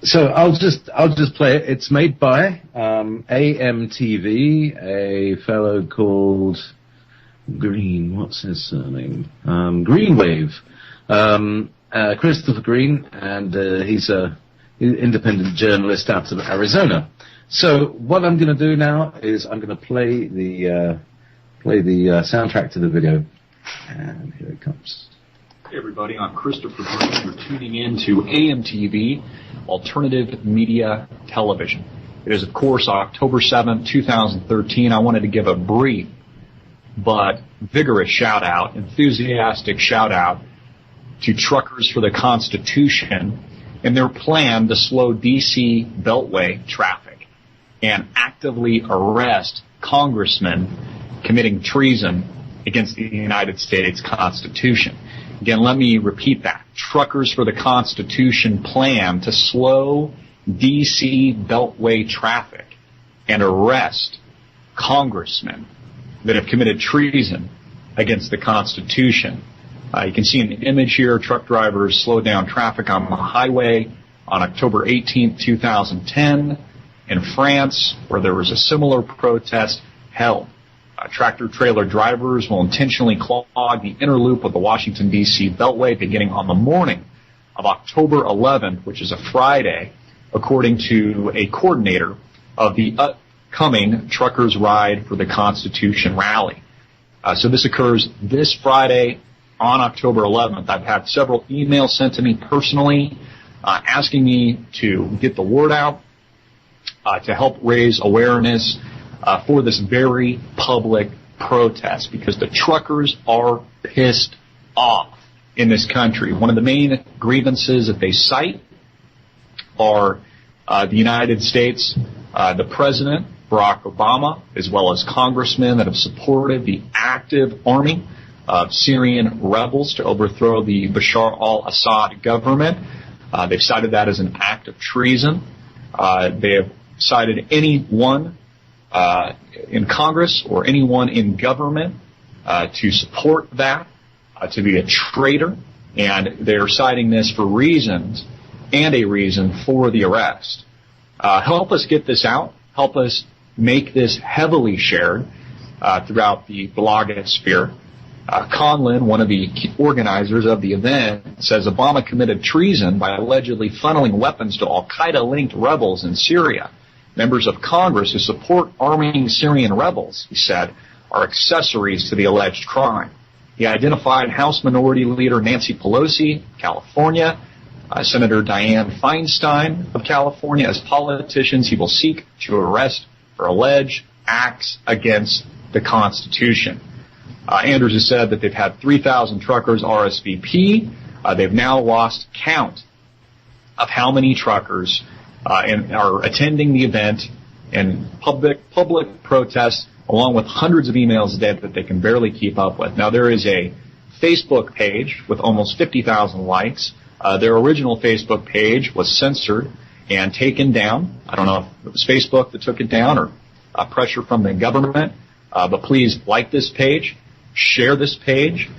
So I'll just play it. It's made by AMTV, a fellow called Green. What's his surname? Greenwave. Christopher Green, and he's an independent journalist out of Arizona. So what I'm going to do now is I'm going to play the soundtrack to the video, and here it comes. Hey everybody, I'm Christopher Green. You're tuning in to AMTV, Alternative Media Television. It is, of course, October 7th, 2013. I wanted to give a brief but vigorous shout-out, enthusiastic shout-out to Truckers for the Constitution and their plan to slow D.C. Beltway traffic and actively arrest congressmen committing treason against the United States Constitution. Again, let me repeat that. Truckers for the Constitution plan to slow D.C. Beltway traffic and arrest congressmen that have committed treason against the Constitution. You can see an image here. Truck drivers slowed down traffic on the highway on October 18th, 2010 in France, where there was a similar protest held. Tractor-trailer drivers will intentionally clog the inner loop of the Washington, D.C. Beltway beginning on the morning of October 11th, which is a Friday, according to a coordinator of the upcoming Truckers Ride for the Constitution rally. So this occurs this Friday on October 11th. I've had several emails sent to me personally asking me to get the word out to help raise awareness for this very public protest, because the truckers are pissed off in this country. One of the main grievances that they cite are the United States, the President, Barack Obama, as well as congressmen that have supported the active army of Syrian rebels to overthrow the Bashar al-Assad government. They've cited that as an act of treason. They have cited anyone in Congress or anyone in government to support that, to be a traitor, and they're citing this for reasons and a reason for the arrest. Help us get this out. Help us make this heavily shared throughout the blogosphere. Conlin, one of the organizers of the event, says Obama committed treason by allegedly funneling weapons to al-Qaeda-linked rebels in Syria. Members of Congress who support arming Syrian rebels, he said, are accessories to the alleged crime. He identified House Minority Leader Nancy Pelosi, California, Senator Dianne Feinstein of California as politicians he will seek to arrest for alleged acts against the Constitution. Andrews has said that they've had 3,000 truckers RSVP. They've now lost count of how many truckers and are attending the event and public protests, along with hundreds of emails a day that they can barely keep up with. Now, there is a Facebook page with almost 50,000 likes. Their original Facebook page was censored and taken down. I don't know if it was Facebook that took it down or pressure from the government, but please like this page, share this page,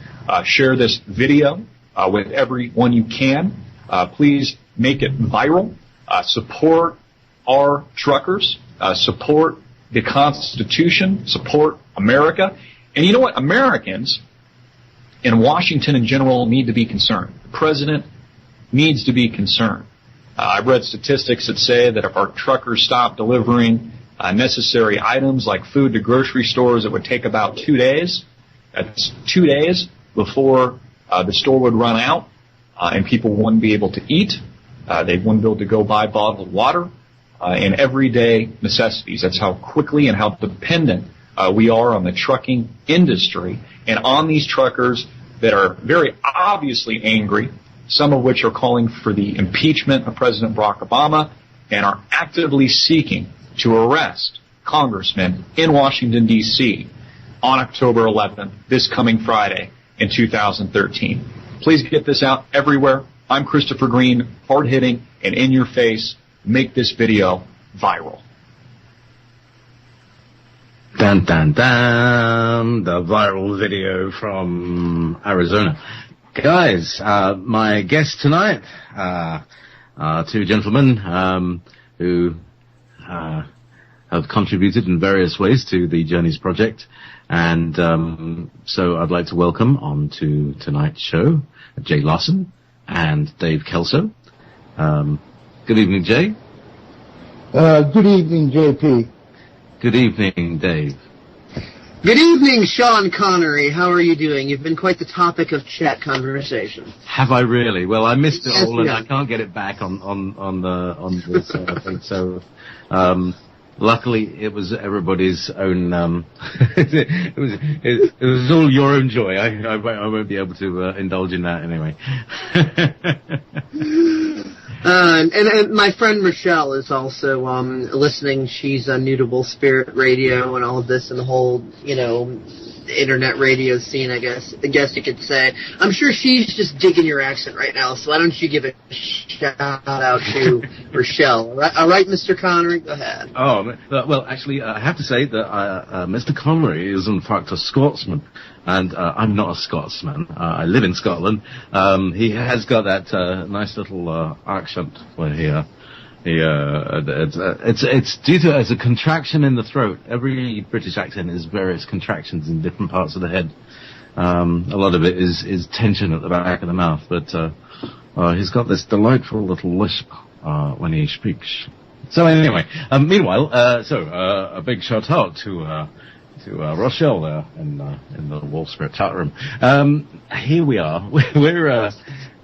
share this video with everyone you can. Please make it viral. Support our truckers, support the Constitution, support America. And you know what? Americans in Washington in general need to be concerned. The president needs to be concerned. I've read statistics that say that if our truckers stop delivering necessary items like food to grocery stores, it would take about 2 days. That's 2 days before the store would run out and people wouldn't be able to eat. They wouldn't be able to go buy bottled water and everyday necessities. That's how quickly and how dependent we are on the trucking industry and on these truckers that are very obviously angry, some of which are calling for the impeachment of President Barack Obama and are actively seeking to arrest congressmen in Washington, D.C. on October 11th, this coming Friday in 2013. Please get this out everywhere. I'm Christopher Green, hard-hitting and in your face. Make this video viral. Dun, dun, dun, the viral video from Arizona. Guys, my guest tonight, two gentlemen who have contributed in various ways to the Journeys project. And so I'd like to welcome on to tonight's show Jay Larson and Dave Kelso. Good evening, Jay. Good evening, JP. Good evening, Dave. Good evening, Sean Connery. How are you doing? You've been quite the topic of chat conversation. Have I really? Well, I missed it Yes, all, and yeah. I can't get it back on this thing. So, luckily, it was everybody's own. It was all your own joy. I won't be able to indulge in that anyway. And my friend Michelle is also listening. She's new to Wolf Spirit Radio and all of this and the whole, internet radio scene, I guess you could say. I'm sure she's just digging your accent right now, so why don't you give a shout out to Michelle? All right, Mr. Connery, go ahead. Oh, well, actually, I have to say that Mr. Connery is in fact a Scotsman, and I'm not a Scotsman. I live in Scotland. He has got that nice little accent where it's due to as a contraction in the throat. Every British accent is various contractions in different parts of the head. A lot of it is tension at the back of the mouth, but he's got this delightful little lisp when he speaks. So anyway, meanwhile, a big shout out to Rochelle there in the Wolf Spirit chat room. Here we are.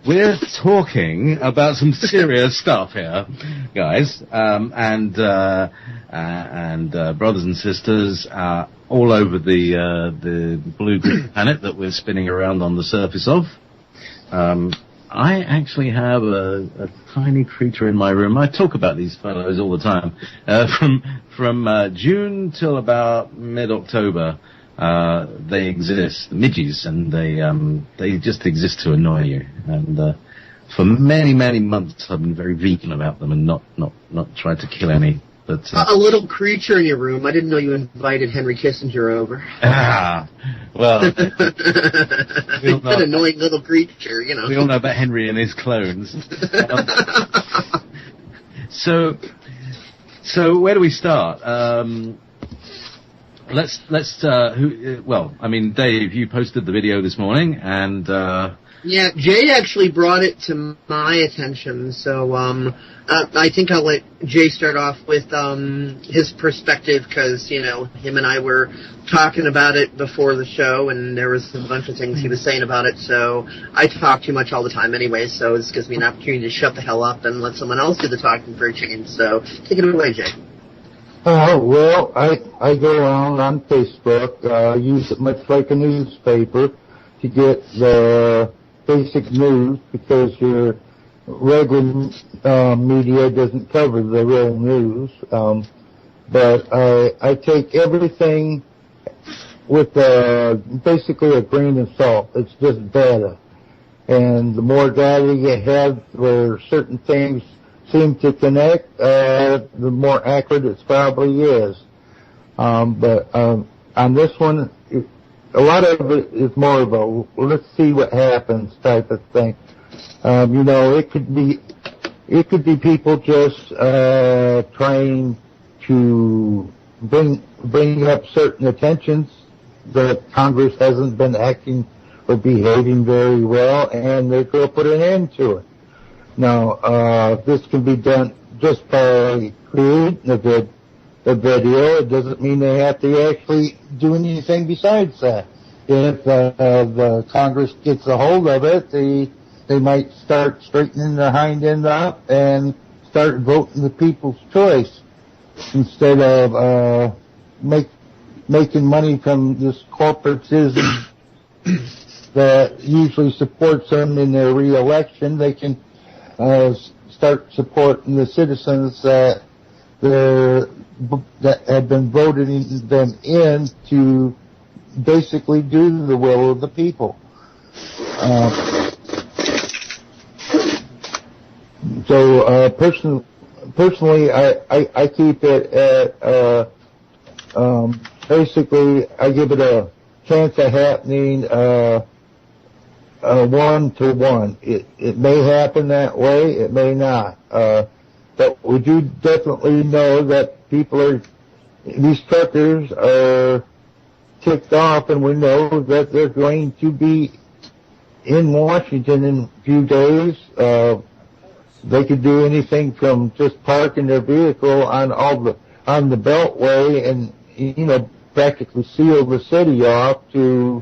We're talking about some serious stuff here, guys, and brothers and sisters all over the blue-green planet that we're spinning around on the surface of. I actually have a tiny creature in my room. I talk about these fellows all the time. From June till about mid-October, they exist, the midges, and they just exist to annoy you. And for many, many months, I've been very vegan about them and not tried to kill any. But a little creature in your room. I didn't know you invited Henry Kissinger over. Well, that annoying little creature, We all know about Henry and his clones. So where do we start? Let's Dave, you posted the video this morning, and yeah, Jay actually brought it to my attention, so I think I'll let Jay start off with his perspective, because him and I were talking about it before the show, and there was a bunch of things he was saying about it. So I talk too much all the time anyway, so this gives me an opportunity to shut the hell up and let someone else do the talking for a change. So take it away, Jay. Well, I go around on Facebook, use it much like a newspaper to get the basic news, because your regular media doesn't cover the real news. But I take everything with basically a grain of salt. It's just data. And the more data you have where certain things seem to connect, the more accurate it probably is. But on this one, a lot of it is more of a let's see what happens type of thing. It could be people just trying to bring up certain attentions that Congress hasn't been acting or behaving very well, and they're going to put an end to it. Now, this can be done just by creating a video. It doesn't mean they have to actually do anything besides that. If the Congress gets a hold of it, they might start straightening their hind end up and start voting the people's choice instead of making money from this corporatism that usually supports them in their re-election. They can start supporting the citizens that have been voting them in to basically do the will of the people. Personally, I keep it at basically I give it a chance of happening 1-to-1. It may happen that way, it may not. But we do definitely know that these truckers are ticked off, and we know that they're going to be in Washington in a few days. They could do anything from just parking their vehicle on the Beltway and, practically seal the city off to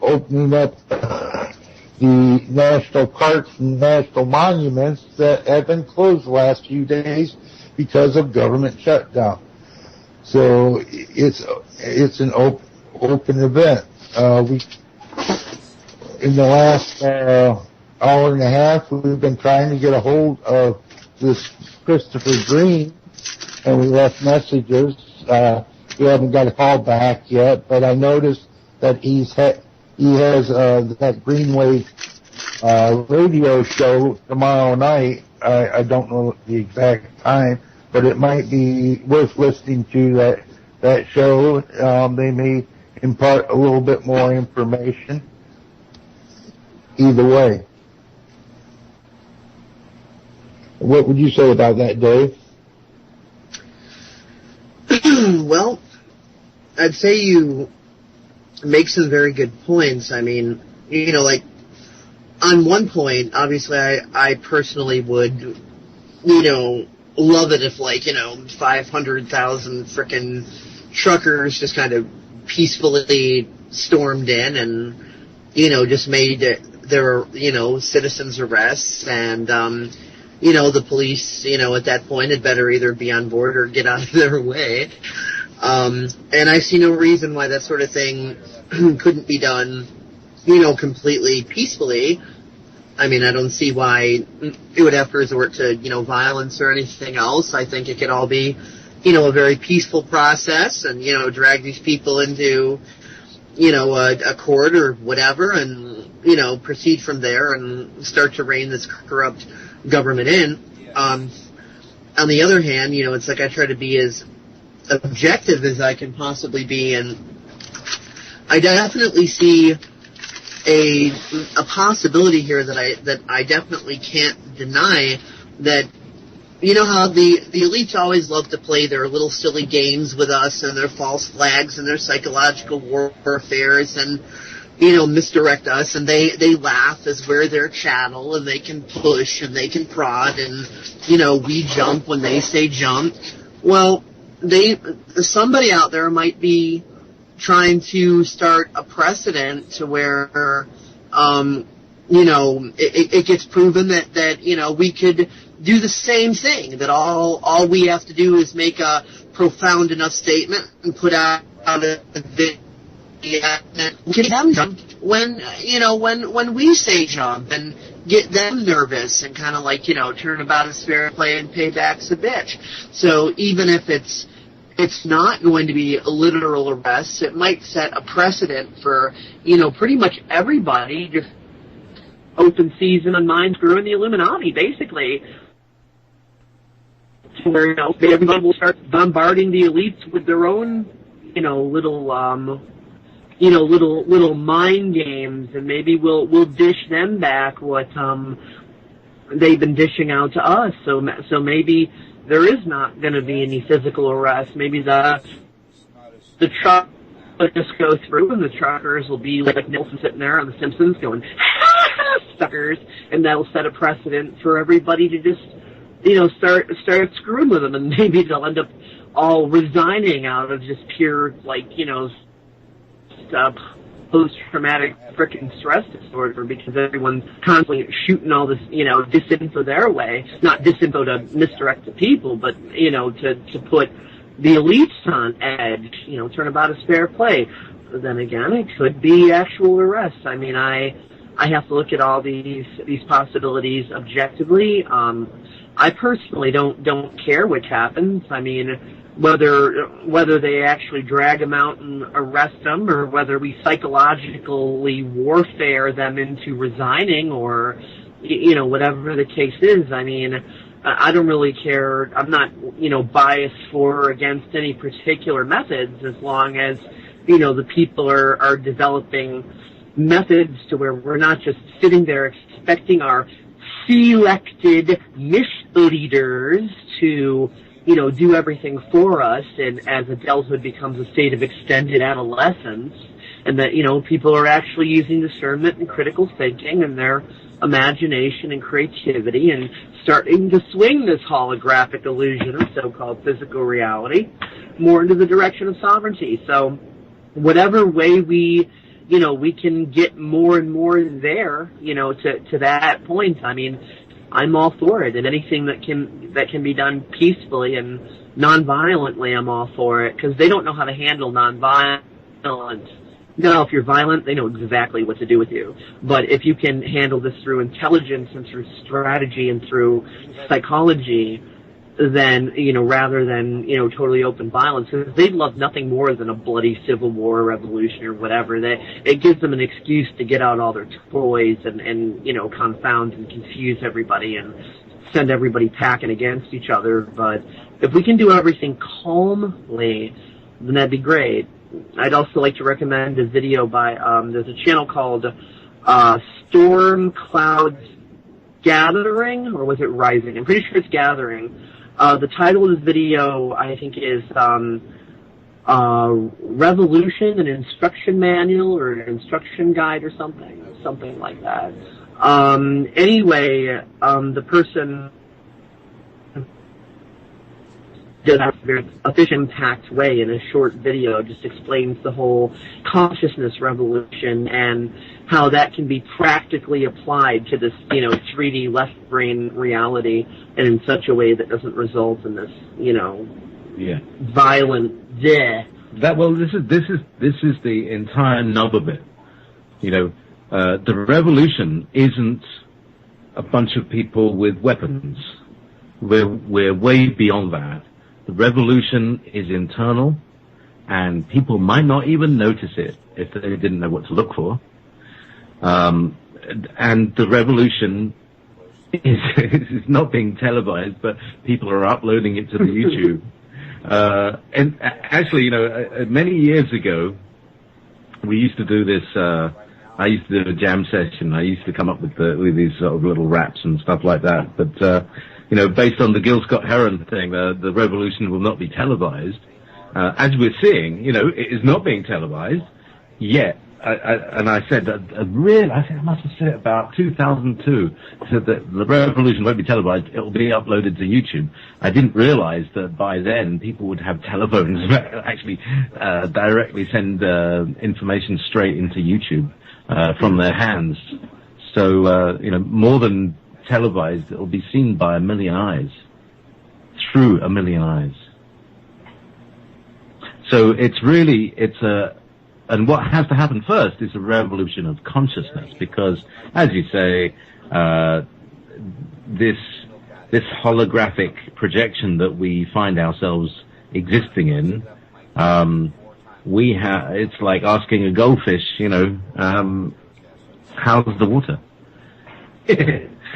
opening up the national parks and national monuments that have been closed the last few days because of government shutdown. So it's an open event. In the last hour and a half, we've been trying to get a hold of this Christopher Green, and we left messages. We haven't got a call back yet, but I noticed that he has that Greenway radio show tomorrow night. I don't know the exact time, but it might be worth listening to that show. They may impart a little bit more information. Either way. What would you say about that, Dave? Well, I'd say you make some very good points. I mean, like, on one point, obviously, I personally would, love it if, 500,000 frickin' truckers just kind of peacefully stormed in and, just made their, citizens' arrests, and, the police, at that point had better either be on board or get out of their way. And I see no reason why that sort of thing couldn't be done, completely peacefully. I mean, I don't see why it would have to resort to, violence or anything else. I think it could all be, a very peaceful process and, drag these people into, a court or whatever and, proceed from there and start to rein this corrupt government in. On the other hand, it's like I try to be as objective as I can possibly be, and I definitely see a possibility here that I definitely can't deny, that how the elites always love to play their little silly games with us and their false flags and their psychological warfares and misdirect us, and they laugh as we're their chattel, and they can push and they can prod, and we jump when they say jump. Well, somebody out there might be trying to start a precedent to where it gets proven that we could do the same thing, that all we have to do is make a profound enough statement and put out a video get them jump when we say jump, and get them nervous and kind of turn about as fair play and payback's a bitch. So even if it's not going to be a literal arrest, it might set a precedent for pretty much everybody, just open season on mind screwing the Illuminati, basically. Where everybody will start bombarding the elites with their own little mind games, and maybe we'll dish them back what they've been dishing out to us. So maybe there is not going to be any physical arrest. Maybe the truck will just go through, and the truckers will be like Nelson sitting there on The Simpsons going, "Ha, suckers," and that'll set a precedent for everybody to just start screwing with them, and maybe they'll end up all resigning out of just pure post-traumatic frickin' stress disorder, because everyone's constantly shooting all this, disinfo their way. Not disinfo to misdirect the people, but, to put the elites on edge, turn about as fair play. But then again, it could be actual arrests. I mean, I have to look at all these possibilities objectively. I personally don't care which happens. I mean, whether they actually drag them out and arrest them, or whether we psychologically warfare them into resigning, or whatever the case is. I mean, I don't really care. I'm not biased for or against any particular methods, as long as the people are developing methods to where we're not just sitting there expecting our selected misleaders to, do everything for us, and as adulthood becomes a state of extended adolescence, and that, people are actually using discernment and critical thinking and their imagination and creativity and starting to swing this holographic illusion of so-called physical reality more into the direction of sovereignty. So whatever way we can get more and more there, to that point, I mean, I'm all for it, and anything that can be done peacefully and non-violently, I'm all for it, because they don't know how to handle non-violence. If you're violent, they know exactly what to do with you. But if you can handle this through intelligence and through strategy and through psychology, then, rather than, totally open violence, because they'd love nothing more than a bloody civil war or revolution or whatever. It gives them an excuse to get out all their toys and confound and confuse everybody and send everybody packing against each other. But if we can do everything calmly, then that'd be great. I'd also like to recommend a video by, there's a channel called Storm Clouds Gathering, or was it Rising? I'm pretty sure it's Gathering. The title of the video, I think, is Revolution, an Instruction Manual or an Instruction Guide or something like that. Anyway, the person did a very efficient-packed way in a short video, just explains the whole consciousness revolution and how that can be practically applied to this, 3D left brain reality, and in such a way that doesn't result in this, violent death. This is the entire nub of it. The revolution isn't a bunch of people with weapons. We're way beyond that. The revolution is internal, and people might not even notice it if they didn't know what to look for. And the revolution is not being televised, but people are uploading it to the YouTube. And actually, many years ago, we used to do this. I used to do a jam session. I used to come up with these sort of little raps and stuff like that. But based on the Gil Scott-Heron thing, the revolution will not be televised. As we're seeing, it is not being televised yet. I said I must have said it about 2002. Said that the revolution won't be televised. It will be uploaded to YouTube. I didn't realize that by then people would have telephones that actually directly send information straight into YouTube from their hands. So more than televised, it will be seen by 1 million eyes, through 1 million eyes. So and what has to happen first is a revolution of consciousness, because, as you say, this holographic projection that we find ourselves existing in, it's like asking a goldfish, how's the water?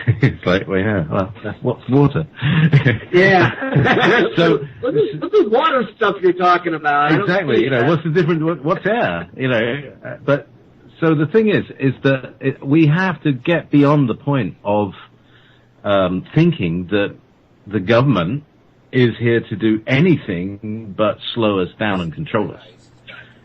It's like, what's water? Yeah. So what's this water stuff you're talking about? Exactly. What's the difference? What's air? But so the thing is that we have to get beyond the point of thinking that the government is here to do anything but slow us down and control us.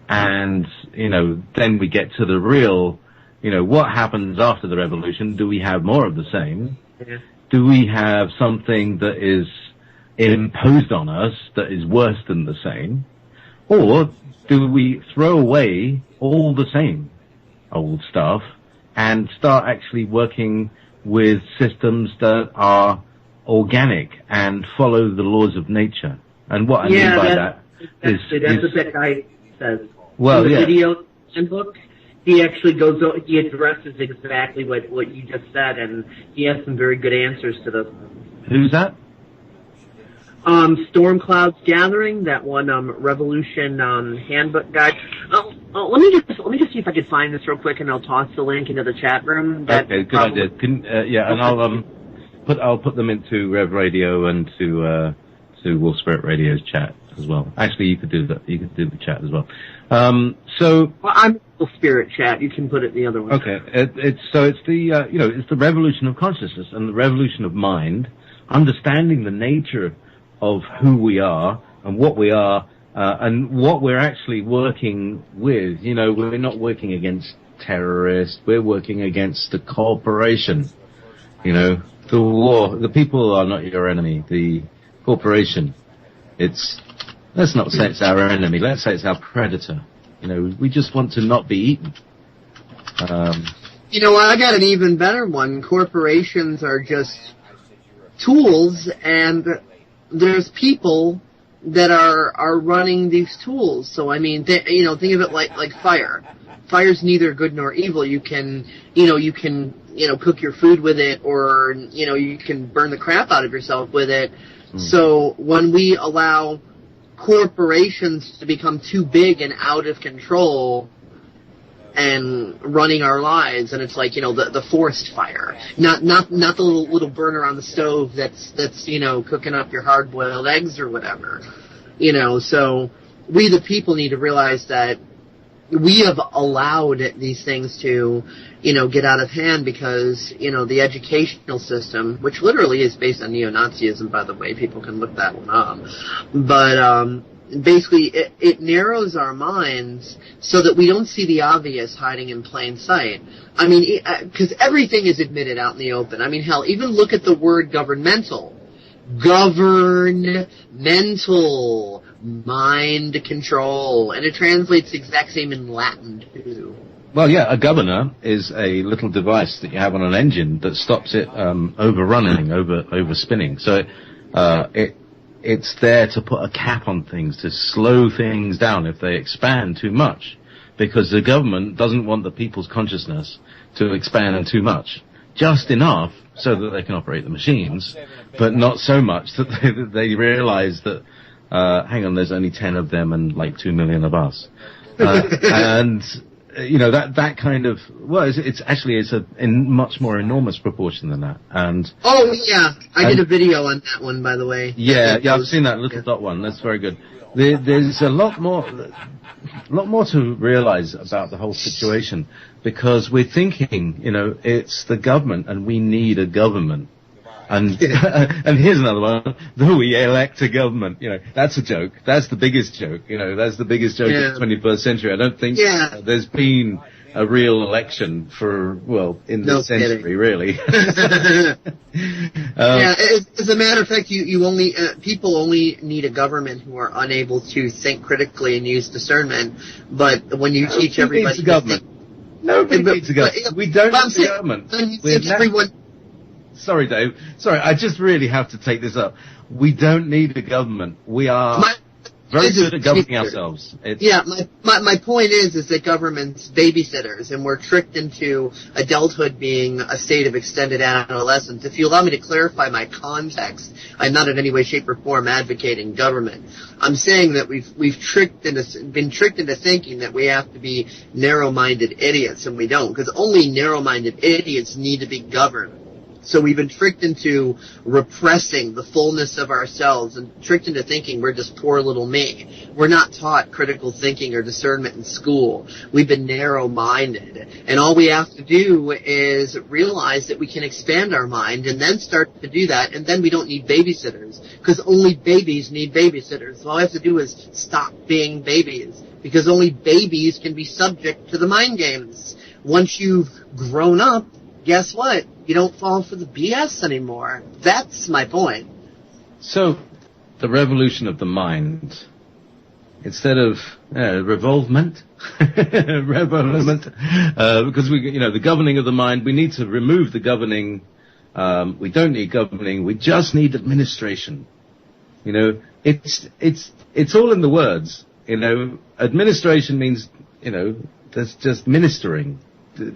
And then we get to the real. What happens after the revolution? Do we have more of the same? Yeah. Do we have something that is imposed on us that is worse than the same? Or do we throw away all the same old stuff and start actually working with systems that are organic and follow the laws of nature? And what I mean by that's what that guy says. Well, in the video and book. He actually he addresses exactly what you just said, and he has some very good answers to those. Who's that? Storm Clouds Gathering, that one, Revolution, handbook guide. Let me just see if I can find this real quick, and I'll toss the link into the chat room. Okay, good idea. And I'll put them into Rev Radio and to Wolf Spirit Radio's chat as as well. Actually, you could do that. You could do the chat as well. Well, I'm spirit chat. You can put it in the other one. Okay. It's the it's the revolution of consciousness and the revolution of mind, understanding the nature of who we are and what we are, and what we're actually working with. We're not working against terrorists. We're working against the corporation. The war. The people are not your enemy. The corporation. Let's not say it's our enemy. Let's say it's our predator. We just want to not be eaten. I got an even better one. Corporations are just tools, and there's people that are running these tools. So, think of it like fire. Fire's neither good nor evil. You can cook your food with it, or, you can burn the crap out of yourself with it. So when we allow corporations to become too big and out of control and running our lives, and it's like, the forest fire, not the little burner on the stove that's cooking up your hard-boiled eggs or whatever. So we the people need to realize that we have allowed these things to, get out of hand because, the educational system, which literally is based on neo-Nazism, by the way, people can look that one up. But, basically, it narrows our minds so that we don't see the obvious hiding in plain sight. Because everything is admitted out in the open. Hell, even look at the word governmental. Governmental. Mind control. And it translates the exact same in Latin, too. Well, yeah, a governor is a little device that you have on an engine that stops it overrunning, overspinning. So it's there to put a cap on things, to slow things down if they expand too much, because the government doesn't want the people's consciousness to expand too much. Just enough so that they can operate the machines, but not so much that they realize that, hang on, there's only 10 of them and like 2 million of us. And, that kind of, it's in much more enormous proportion than that. And oh, yeah. I did a video on that one, by the way. Yeah, I've seen that little dot one. That's very good. There's a lot more to realize about the whole situation, because we're thinking, it's the government and we need a government. And and here's another one. Do we elect a government? That's a joke. That's the biggest joke. That's the biggest joke of the 21st century. I don't think there's been a real election in this century, really. As a matter of fact, people only need a government who are unable to think critically and use discernment. But when you teach everybody to government, nobody needs a government. We don't need a government. Everyone. Sorry, Dave. Sorry, I just really have to take this up. We don't need a government. We are very good at governing ourselves. My point is that government's babysitters, and we're tricked into adulthood being a state of extended adolescence. If you allow me to clarify my context, I'm not in any way, shape, or form advocating government. I'm saying that we've been tricked into thinking that we have to be narrow-minded idiots, and we don't, because only narrow-minded idiots need to be governed. So we've been tricked into repressing the fullness of ourselves and tricked into thinking we're just poor little me. We're not taught critical thinking or discernment in school. We've been narrow-minded. And all we have to do is realize that we can expand our mind and then start to do that, and then we don't need babysitters, because only babies need babysitters. So all we have to do is stop being babies, because only babies can be subject to the mind games. Once you've grown up, guess what? You don't fall for the BS anymore. That's my point. So, the revolution of the mind, instead of revolvement, because the governing of the mind, we need to remove the governing. We don't need governing. We just need administration. It's all in the words. Administration means that's just ministering,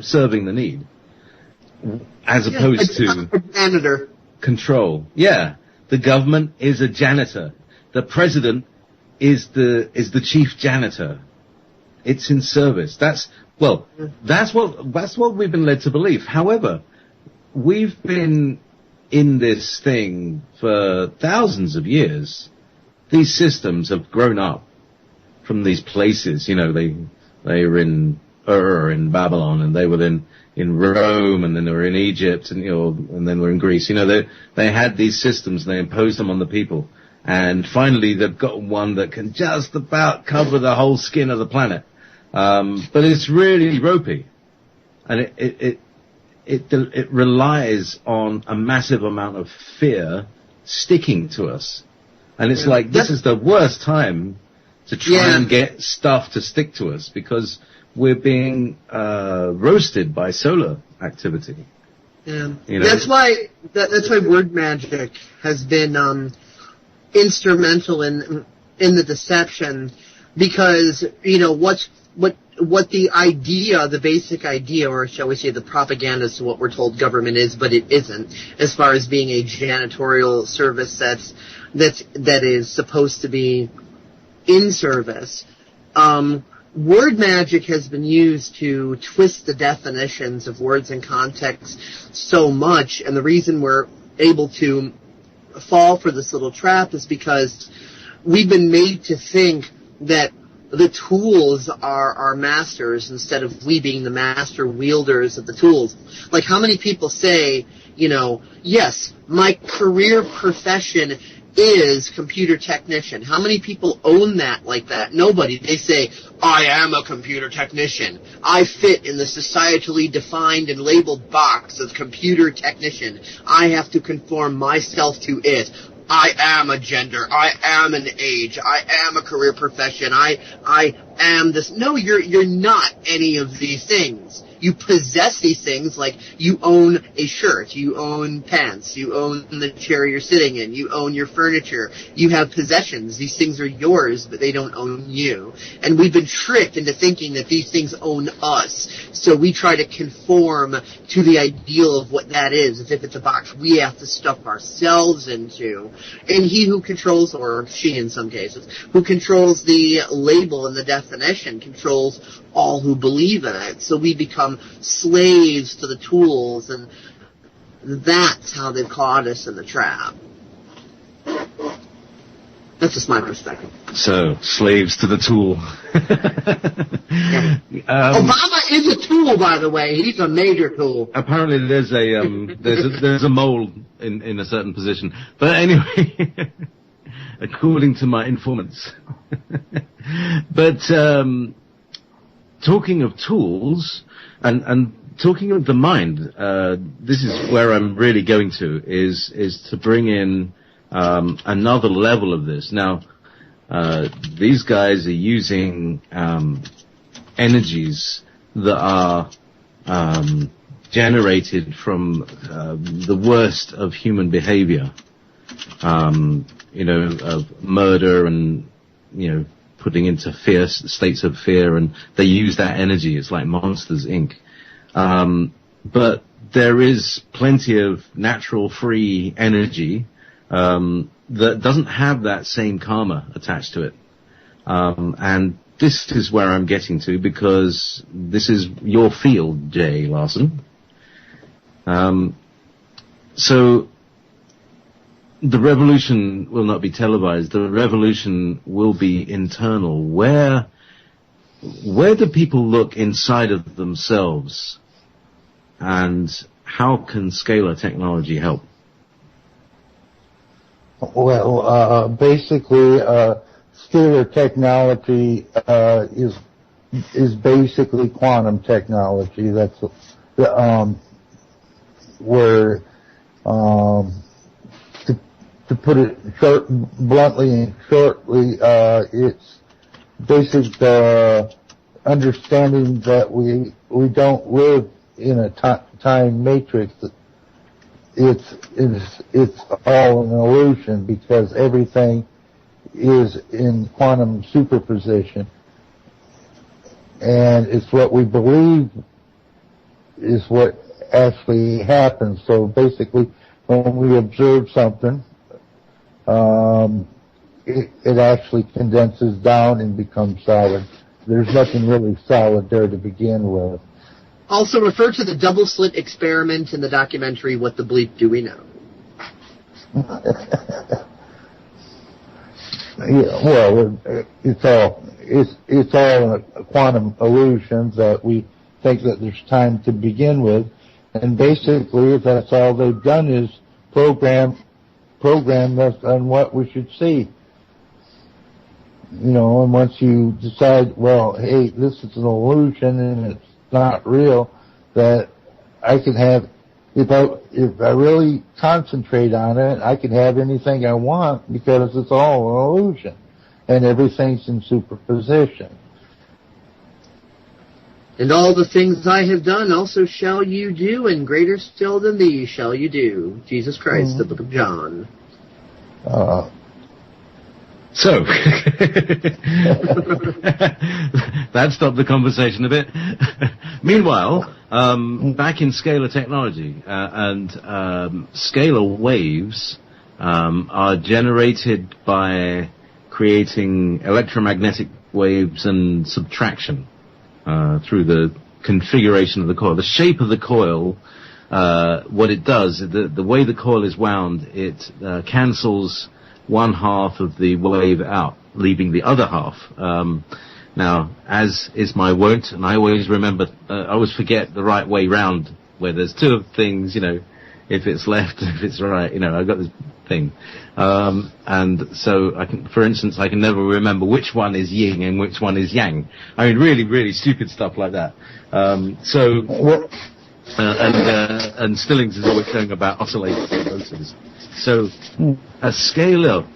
serving the need. As opposed to janitor. Control. Yeah. The government is a janitor. The president is the chief janitor. It's in service. That's what we've been led to believe. However, we've been in this thing for thousands of years. these systems have grown up from these places. You know, they were in Ur in Babylon, and they were in Rome, and then they were in Egypt, and and then were in Greece. You know, they had these systems, and they imposed them on the people. And finally, they've got one that can just about cover the whole skin of the planet. But it's really ropey, and it relies on a massive amount of fear sticking to us. And it's like, this is the worst time to try and get stuff to stick to us, because we're being roasted by solar activity. Yeah. You know? That's why word magic has been instrumental in the deception, because what the idea, the basic idea, or shall we say the propaganda to what we're told government is, but it isn't, as far as being a janitorial service that is supposed to be in service. Word magic has been used to twist the definitions of words and context so much, and the reason we're able to fall for this little trap is because we've been made to think that the tools are our masters instead of we being the master wielders of the tools. Like, how many people say, yes, my career profession is computer technician. How many people own that like that? Nobody. They say, I am a computer technician. I fit in the societally defined and labeled box of computer technician. I have to conform myself to it. I am a gender. I am an age. I am a career profession. I am this. No, you're not any of these things. You possess these things, like you own a shirt, you own pants, you own the chair you're sitting in, you own your furniture, you have possessions. These things are yours, but they don't own you. And we've been tricked into thinking that these things own us. So we try to conform to the ideal of what that is, as if it's a box we have to stuff ourselves into. And he who controls, or she in some cases, who controls the label and the definition, controls all who believe in it. So we become slaves to the tools, and that's how they've caught us in the trap. That's just my perspective. So, slaves to the tool. Obama is a tool, by the way. He's a major tool. Apparently there's a mole in a certain position. But anyway, according to my informants. But talking of tools and talking of the mind, this is where I'm really going to, is to bring in another level of this. Now, these guys are using energies that are generated from the worst of human behavior, of murder and, putting into states of fear, and they use that energy. It's like Monsters, Inc. But there is plenty of natural free energy that doesn't have that same karma attached to it. And this is where I'm getting to, because this is your field, Jay Larson. So the revolution will not be televised. The revolution will be internal. Where do people look inside of themselves, and how can scalar technology help? Well, basically, scalar technology is basically quantum technology. That's where, to put it bluntly and shortly, it's basic understanding that we don't live in a time matrix. It's all an illusion, because everything is in quantum superposition, and it's what we believe is what actually happens. So basically, when we observe something, it actually condenses down and becomes solid. There's nothing really solid there to begin with. Also refer to the double slit experiment in the documentary What the Bleep Do We Know? Yeah, well, it's all a quantum illusions that we think that there's time to begin with, and basically that's all they've done is program us on what we should see. You know, and once you decide, well, hey, this is an illusion and it's not real, that I can have, if I really concentrate on it, I can have anything I want because it's all an illusion and everything's in superposition. And all the things I have done also shall you do, and greater still than these shall you do. Jesus Christ, the Book of John. So, that stopped the conversation a bit. Meanwhile, back in scalar technology, and scalar waves are generated by creating electromagnetic waves and subtraction through the configuration of the coil. The shape of the coil, what it does, the way the coil is wound, it cancels one half of the wave out, leaving the other half. Now, as is my wont, and I always remember, I always forget the right way round, where there's two things, you know, if it's left, if it's right, you know, I've got this thing. And so, for instance, I can never remember which one is yin and which one is yang. I mean, really, really stupid stuff like that. And Stillings is always saying about oscillating motors. So, a scalar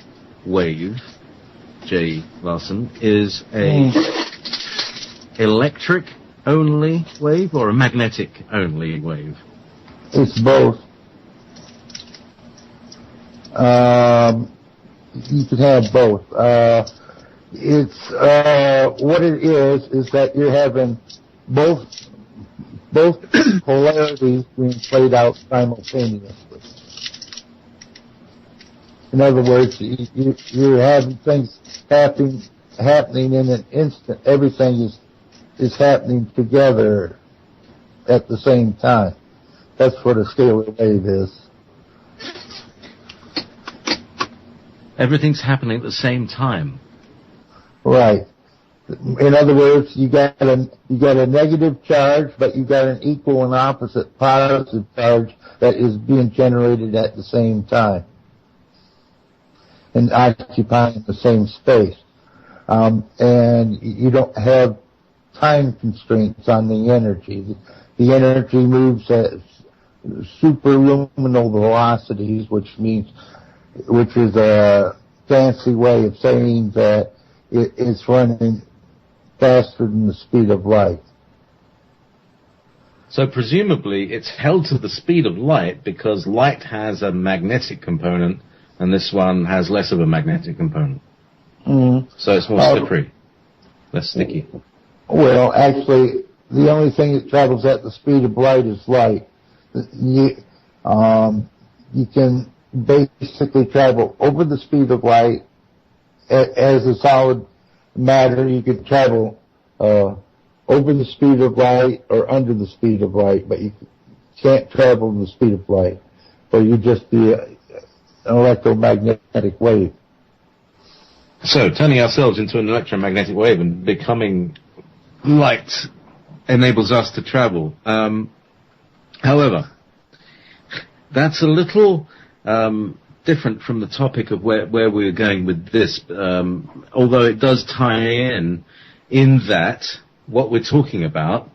wave, J. Larson, is a electric only wave or a magnetic only wave? It's both. You can have both. It's what it is that you're having both polarities being played out simultaneously. In other words, you're having things happening in an instant. Everything is happening together at the same time. That's what a scalar wave is. Everything's happening at the same time. Right. In other words, you got a negative charge, but you got an equal and opposite positive charge that is being generated at the same time and occupying the same space. And you don't have time constraints on the energy. The energy moves at superluminal velocities, which is a fancy way of saying that it's running faster than the speed of light. So presumably it's held to the speed of light because light has a magnetic component and this one has less of a magnetic component. Mm-hmm. So it's more slippery, less sticky. Well, actually, the only thing that travels at the speed of light is light. You can basically travel over the speed of light as a solid matter. You could travel over the speed of light or under the speed of light, but you can't travel the speed of light, or you'd just be an electromagnetic wave. So turning ourselves into an electromagnetic wave and becoming light enables us to travel. However, that's a little different from the topic of where we're going with this, although it does tie in that what we're talking about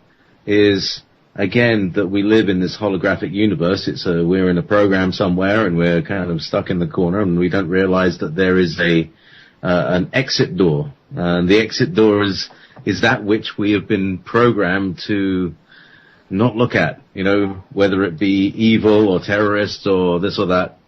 is, again, that we live in this holographic universe. We're in a program somewhere and we're kind of stuck in the corner and we don't realize that there is an exit door. And the exit door is that which we have been programmed to not look at, you know, whether it be evil or terrorists or this or that.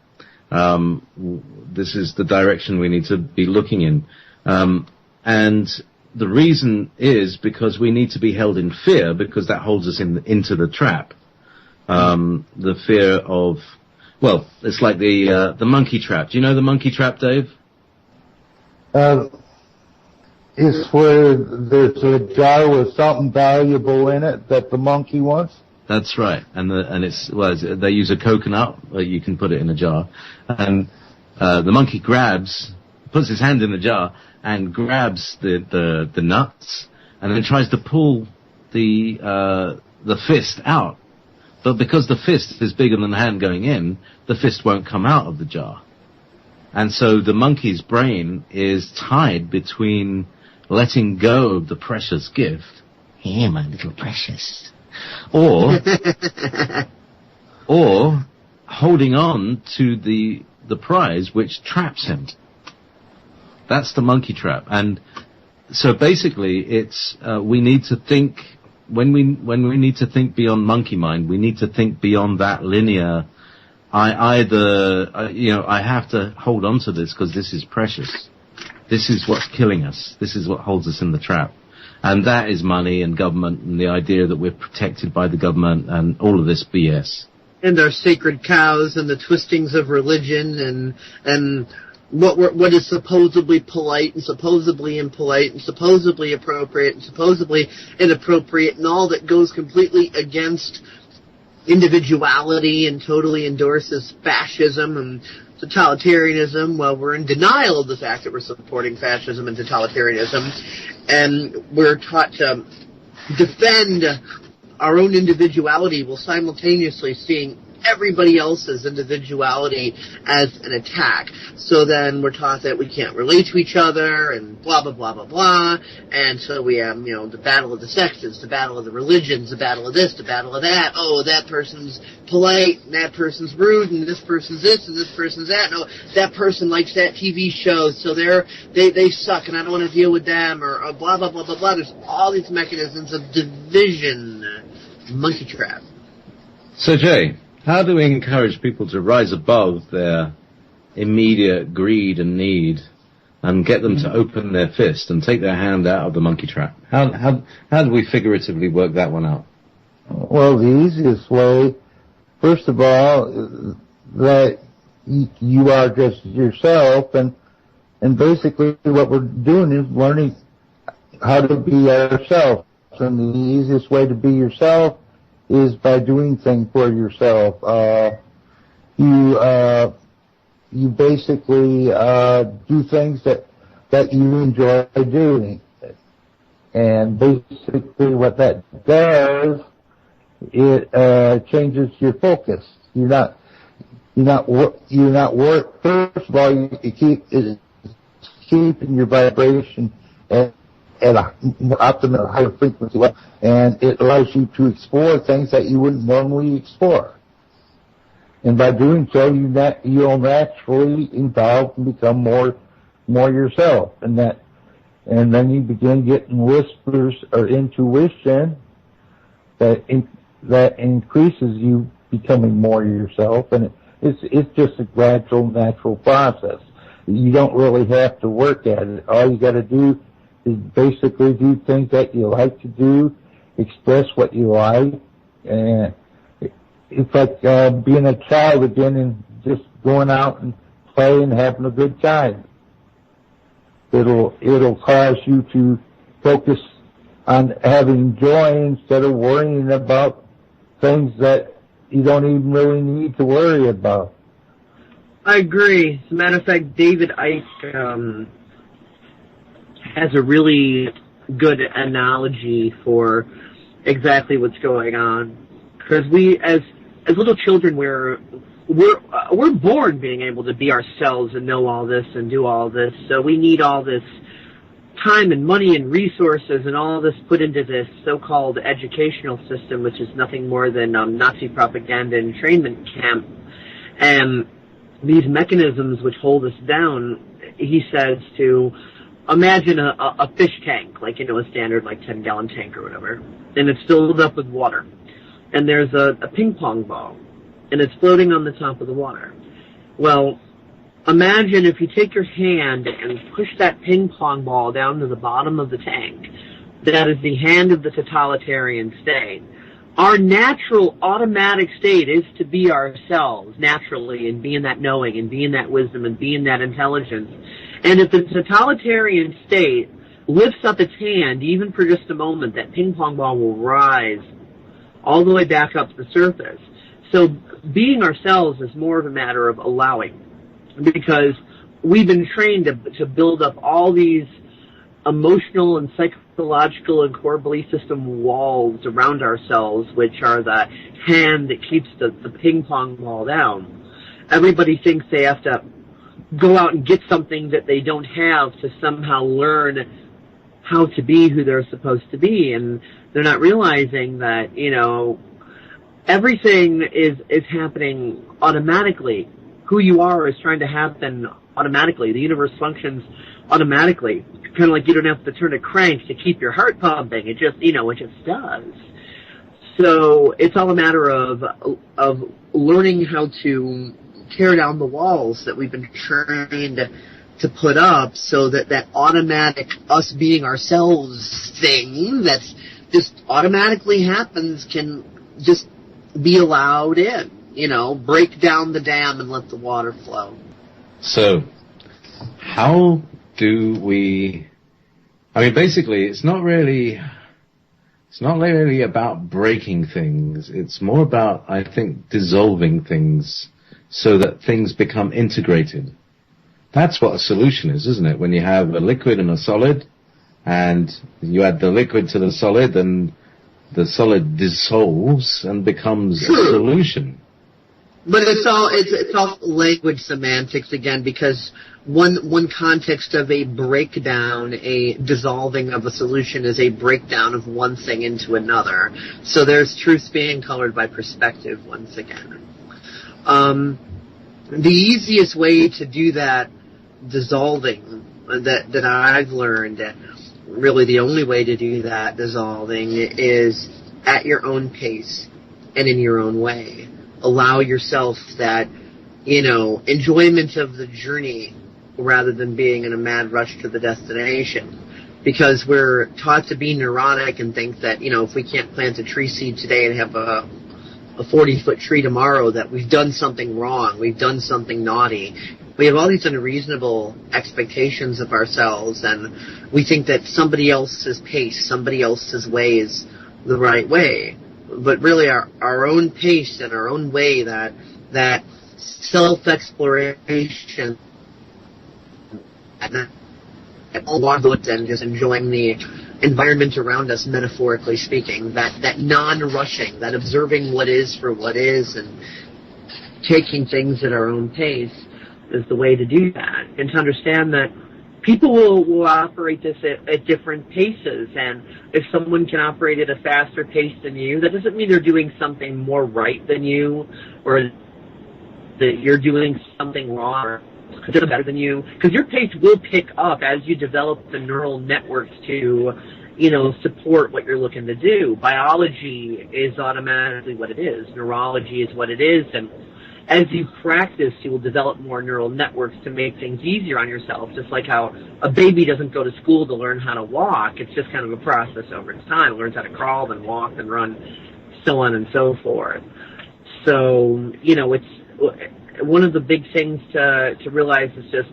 This is the direction we need to be looking in. And the reason is because we need to be held in fear, because that holds us into the trap. The fear of, well, it's like the monkey trap. Do you know the monkey trap, Dave? It's where there's a jar with something valuable in it that the monkey wants. That's right, and they use a coconut. You can put it in a jar, and the monkey grabs puts his hand in the jar and grabs the nuts, and then tries to pull the fist out. But because the fist is bigger than the hand going in, the fist won't come out of the jar. And so the monkey's brain is tied between letting go of the precious gift, here, my little precious, or holding on to the prize, which traps him. That's the monkey trap. And so basically, it's we need to think when we need to think beyond monkey mind. We need to think beyond that linear. I have to hold on to this because this is precious. This is what's killing us. This is what holds us in the trap. And that is money and government and the idea that we're protected by the government and all of this BS. And our sacred cows and the twistings of religion and what is supposedly polite and supposedly impolite and supposedly appropriate and supposedly inappropriate and all that goes completely against individuality and totally endorses fascism and totalitarianism. Well, we're in denial of the fact that we're supporting fascism and totalitarianism, and we're taught to defend our own individuality while simultaneously seeing everybody else's individuality as an attack. So then we're taught that we can't relate to each other and blah, blah, blah, blah, blah. And so we have, the battle of the sexes, the battle of the religions, the battle of this, the battle of that. Oh, that person's polite and that person's rude and this person's this and this person's that. No, that person likes that TV show, so they suck and I don't want to deal with them, or blah, blah, blah, blah, blah. There's all these mechanisms of division. Monkey trap. So, Jay, how do we encourage people to rise above their immediate greed and need and get them to open their fist and take their hand out of the monkey trap? How do we figuratively work that one out? Well, the easiest way, first of all, that you are just yourself, and basically what we're doing is learning how to be ourselves. And the easiest way to be yourself is by doing things for yourself. You basically do things that you enjoy doing, and basically what that does, it changes your focus. You're not work. First of all, you keeping your vibration at a more optimal, higher frequency level, and it allows you to explore things that you wouldn't normally explore. And by doing so, you'll naturally evolve and become more yourself. And then you begin getting whispers or intuition that increases you becoming more yourself. And it's just a gradual, natural process. You don't really have to work at it. All you got to do is basically do things that you like to do, express what you like, and it's like being a child again and just going out and playing and having a good time. It'll cause you to focus on having joy instead of worrying about things that you don't even really need to worry about. I agree. As a matter of fact, David Icke has a really good analogy for exactly what's going on. Because we, as little children, we're born being able to be ourselves and know all this and do all this. So we need all this time and money and resources and all this put into this so-called educational system, which is nothing more than Nazi propaganda and entrainment camp. And these mechanisms which hold us down, he says, to imagine a fish tank, like, a standard, 10-gallon tank or whatever, and it's filled up with water. And there's a ping pong ball, and it's floating on the top of the water. Well, imagine if you take your hand and push that ping pong ball down to the bottom of the tank. That is the hand of the totalitarian state. Our natural, automatic state is to be ourselves, naturally, and be in that knowing, and be in that wisdom, and be in that intelligence. And if the totalitarian state lifts up its hand, even for just a moment, that ping pong ball will rise all the way back up to the surface. So being ourselves is more of a matter of allowing. Because we've been trained to build up all these emotional and psychological and core belief system walls around ourselves, which are the hand that keeps the ping pong ball down. Everybody thinks they have to go out and get something that they don't have to somehow learn how to be who they're supposed to be, and they're not realizing that, everything is happening automatically. Who you are is trying to happen automatically. The universe functions automatically. Kind of like you don't have to turn a crank to keep your heart pumping. It just, it just does. So it's all a matter of learning how to tear down the walls that we've been trained to put up, so that automatic us being ourselves thing that's just automatically happens can just be allowed in. Break down the dam and let the water flow. So, how do we... basically, it's not really about breaking things. It's more about, I think, dissolving things so that things become integrated. That's what a solution is, isn't it? When you have a liquid and a solid, and you add the liquid to the solid, and the solid dissolves and becomes a solution. But it's all language semantics again, because one context of a breakdown, a dissolving of a solution, is a breakdown of one thing into another. So there's truth being colored by perspective once again. The easiest way to do that dissolving that I've learned, really the only way to do that dissolving, is at your own pace and in your own way. Allow yourself that, enjoyment of the journey rather than being in a mad rush to the destination. Because we're taught to be neurotic and think that, if we can't plant a tree seed today and have a 40-foot tree tomorrow, that we've done something wrong, we've done something naughty. We have all these unreasonable expectations of ourselves, and we think that somebody else's pace, somebody else's way is the right way. But really our own pace and our own way, that self-exploration and just enjoying the environment around us, metaphorically speaking, that non-rushing, that observing what is for what is and taking things at our own pace is the way to do that. And to understand that people will operate this at different paces, and if someone can operate at a faster pace than you, that doesn't mean they're doing something more right than you, or that you're doing something wrong or better than you, because your pace will pick up as you develop the neural networks to, support what you're looking to do. Biology is automatically what it is. Neurology is what it is, and as you practice, you will develop more neural networks to make things easier on yourself, just like how a baby doesn't go to school to learn how to walk. It's just kind of a process over time. It learns how to crawl, then walk, then run, so on and so forth. So, it's one of the big things to realize is just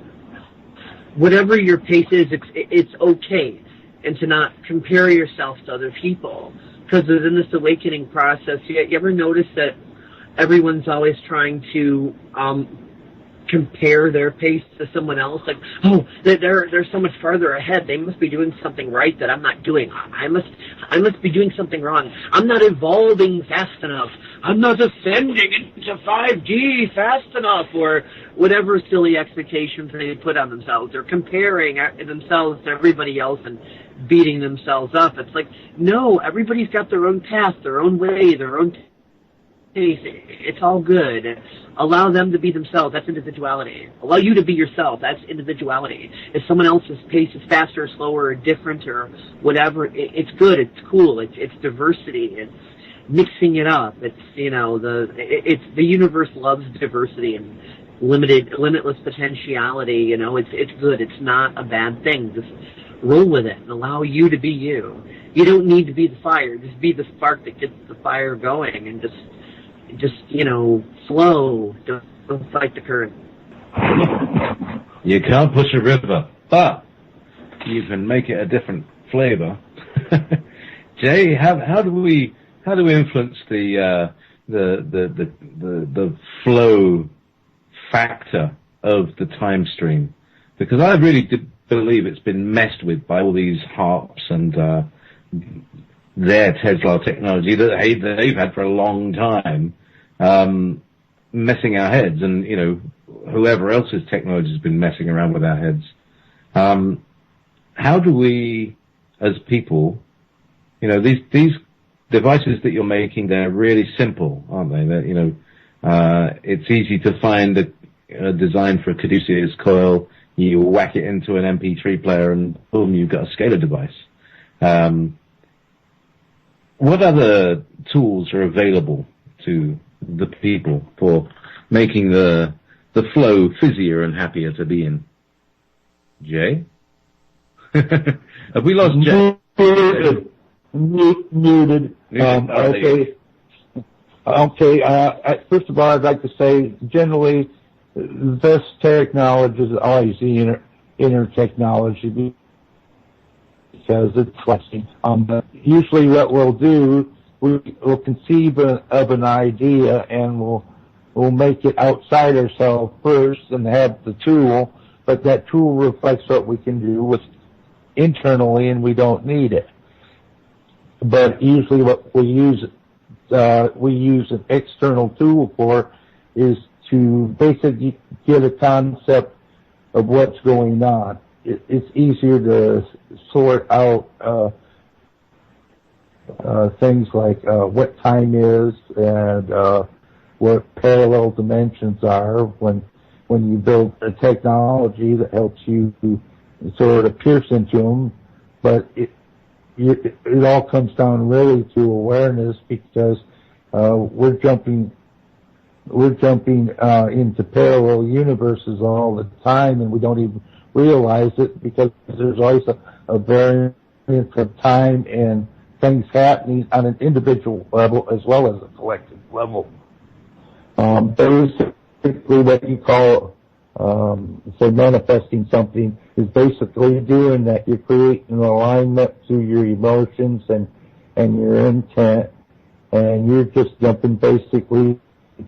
whatever your pace is, it's okay, and to not compare yourself to other people. Because within this awakening process, you ever notice that everyone's always trying to compare their pace to someone else? Like, oh, they're so much farther ahead. They must be doing something right that I'm not doing. I must be doing something wrong. I'm not evolving fast enough. I'm not ascending into 5D fast enough, or whatever silly expectations they put on themselves. They're comparing themselves to everybody else and beating themselves up. It's like, no, everybody's got their own path, their own way, their own pace. It's all good. Allow them to be themselves. That's individuality. Allow you to be yourself. That's individuality. If someone else's pace is faster or slower or different or whatever, it's good. It's cool. It's diversity. It's mixing it up. It's the universe loves diversity and limitless potentiality. It's good. It's not a bad thing. Just roll with it and allow you to be you. You don't need to be the fire. Just be the spark that gets the fire going, and just flow. Don't fight the current. You can't push a river, but you can make it a different flavor. Jay, how do we influence the flow factor of the time stream? because I really did believe it's been messed with by all these harps and their Tesla technology that they've had for a long time, messing our heads, and whoever else's technology has been messing around with our heads. How do we, as people, these devices that you're making, they're really simple, aren't they? It's easy to find a design for a caduceus coil. You whack it into an MP3 player, and boom, you've got a scalar device. What other tools are available to the people for making the flow fizzier and happier to be in? Jay? Have we lost Jay? Muted. Okay. First of all, I'd like to say, generally, the best technology is always the inner technology, because it's flexing. But usually what we'll do, we'll conceive of an idea, and we'll make it outside ourselves first and have the tool, but that tool reflects what we can do with internally, and we don't need it. But usually what we use an external tool for is to basically get a concept of what's going on. It's easier to sort out things like what time is and what parallel dimensions are when you build a technology that helps you sort of pierce into them. But it all comes down really to awareness, because we're jumping into parallel universes all the time, and we don't even realize it, because there's always a variance of time and things happening on an individual level as well as a collective level. Basically what you call manifesting something is basically doing that. You're creating an alignment to your emotions and your intent, and you're just jumping basically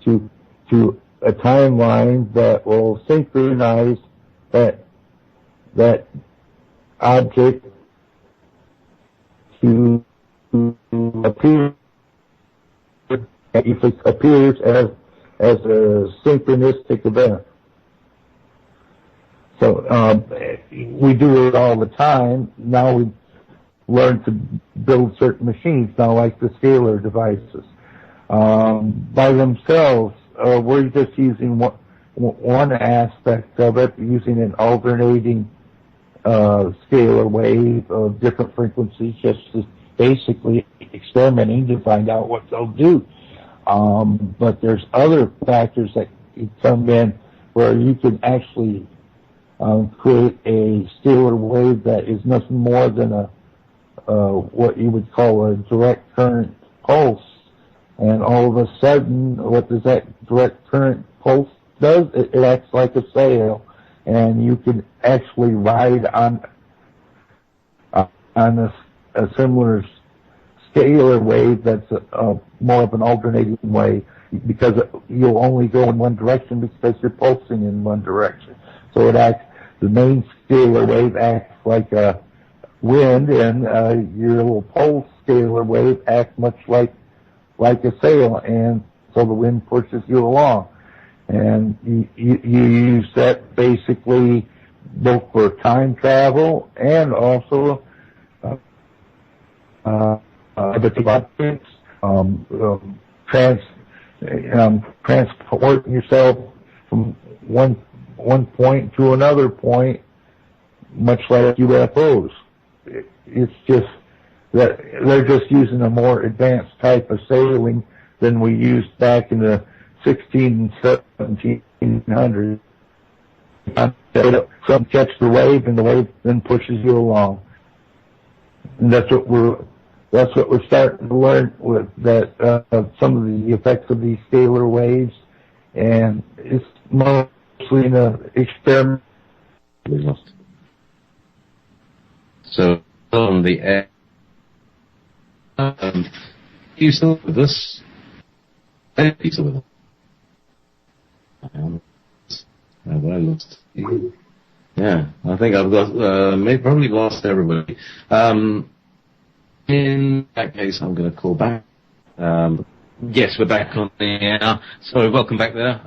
to a timeline that will synchronize that object to appear. If it appears as a synchronistic event. So we do it all the time. Now we learn to build certain machines now, like the scalar devices. By themselves, we're just using one aspect of it, using an alternating scalar wave of different frequencies, just to basically experimenting to find out what they'll do. But there's other factors that come in where you can actually create a scalar wave that is nothing more than what you would call a direct current pulse. And all of a sudden, what does that direct current pulse does? It acts like a sail, and you can actually ride on a similar scalar wave that's more of an alternating wave, because you'll only go in one direction because you're pulsing in one direction. So the main scalar wave acts like a wind, and your little pulse scalar wave acts much like a sail, and so the wind pushes you along. And you use that basically both for time travel and also objects, transporting yourself from one point to another point, much like UFOs. It's just that they're just using a more advanced type of sailing than we used back in the 16 and 1700s. Some catch the wave, and the wave then pushes you along. And that's what we're starting to learn with that some of the effects of these scalar waves, and it's mostly in an experiment. So on the air, you still with us? You still with us? Have I lost you? Yeah, I think I've got, probably lost everybody. In that case, I'm going to call back. Yes, we're back on the air. So welcome back there.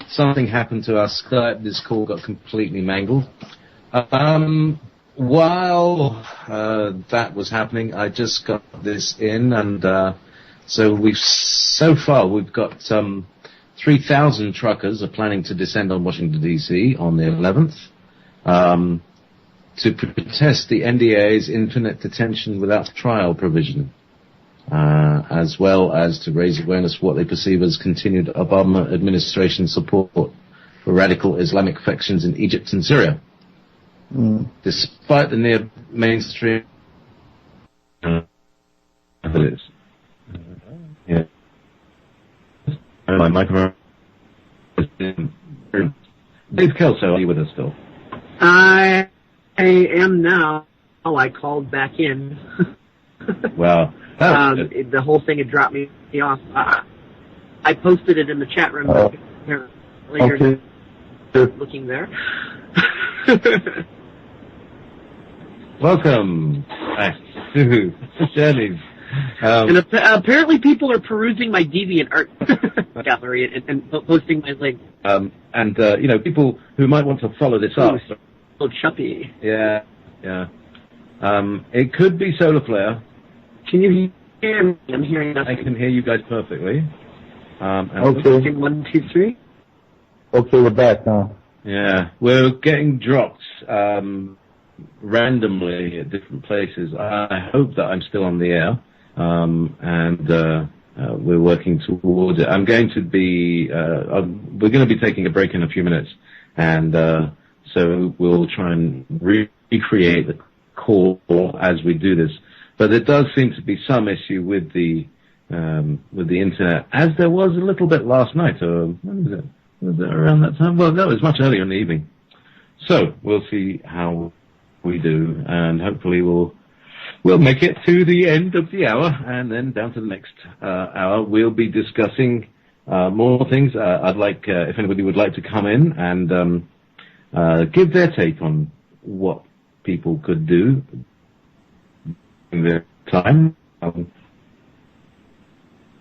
Something happened to our Skype. This call got completely mangled. While that was happening, I just got this in, and so we've got 3,000 truckers are planning to descend on Washington D.C. on the 11th to protest the NDAA's infinite detention without trial provision, as well as to raise awareness of what they perceive as continued Obama administration support for radical Islamic factions in Egypt and Syria. Despite the near mainstream, my microphone. Dave Kelso, are you with us still? I am now. Oh, I called back in. Wow. The whole thing had dropped me off. I posted it in the chat room. Apparently you're looking there. Welcome back to Journeys. And apparently people are perusing my DeviantArt gallery and posting my link. People who might want to follow this up. So chuppy. Yeah. It could be solar flare. Can you hear me? I'm hearing nothing. I can hear you guys perfectly. Okay. 1, 2, 3. Okay, we're back now. Yeah, we're getting dropped randomly at different places. I hope that I'm still on the air, we're working towards it. We're going to be taking a break in a few minutes, and so we'll try and recreate the call as we do this. But there does seem to be some issue with the internet, as there was a little bit last night. When was it? Was it around that time? Well, no, it was much earlier in the evening. So we'll see how we do, and hopefully we'll make it to the end of the hour, and then down to the next hour. We'll be discussing more things. I'd like, if anybody would like to come in and give their take on what people could do in their time.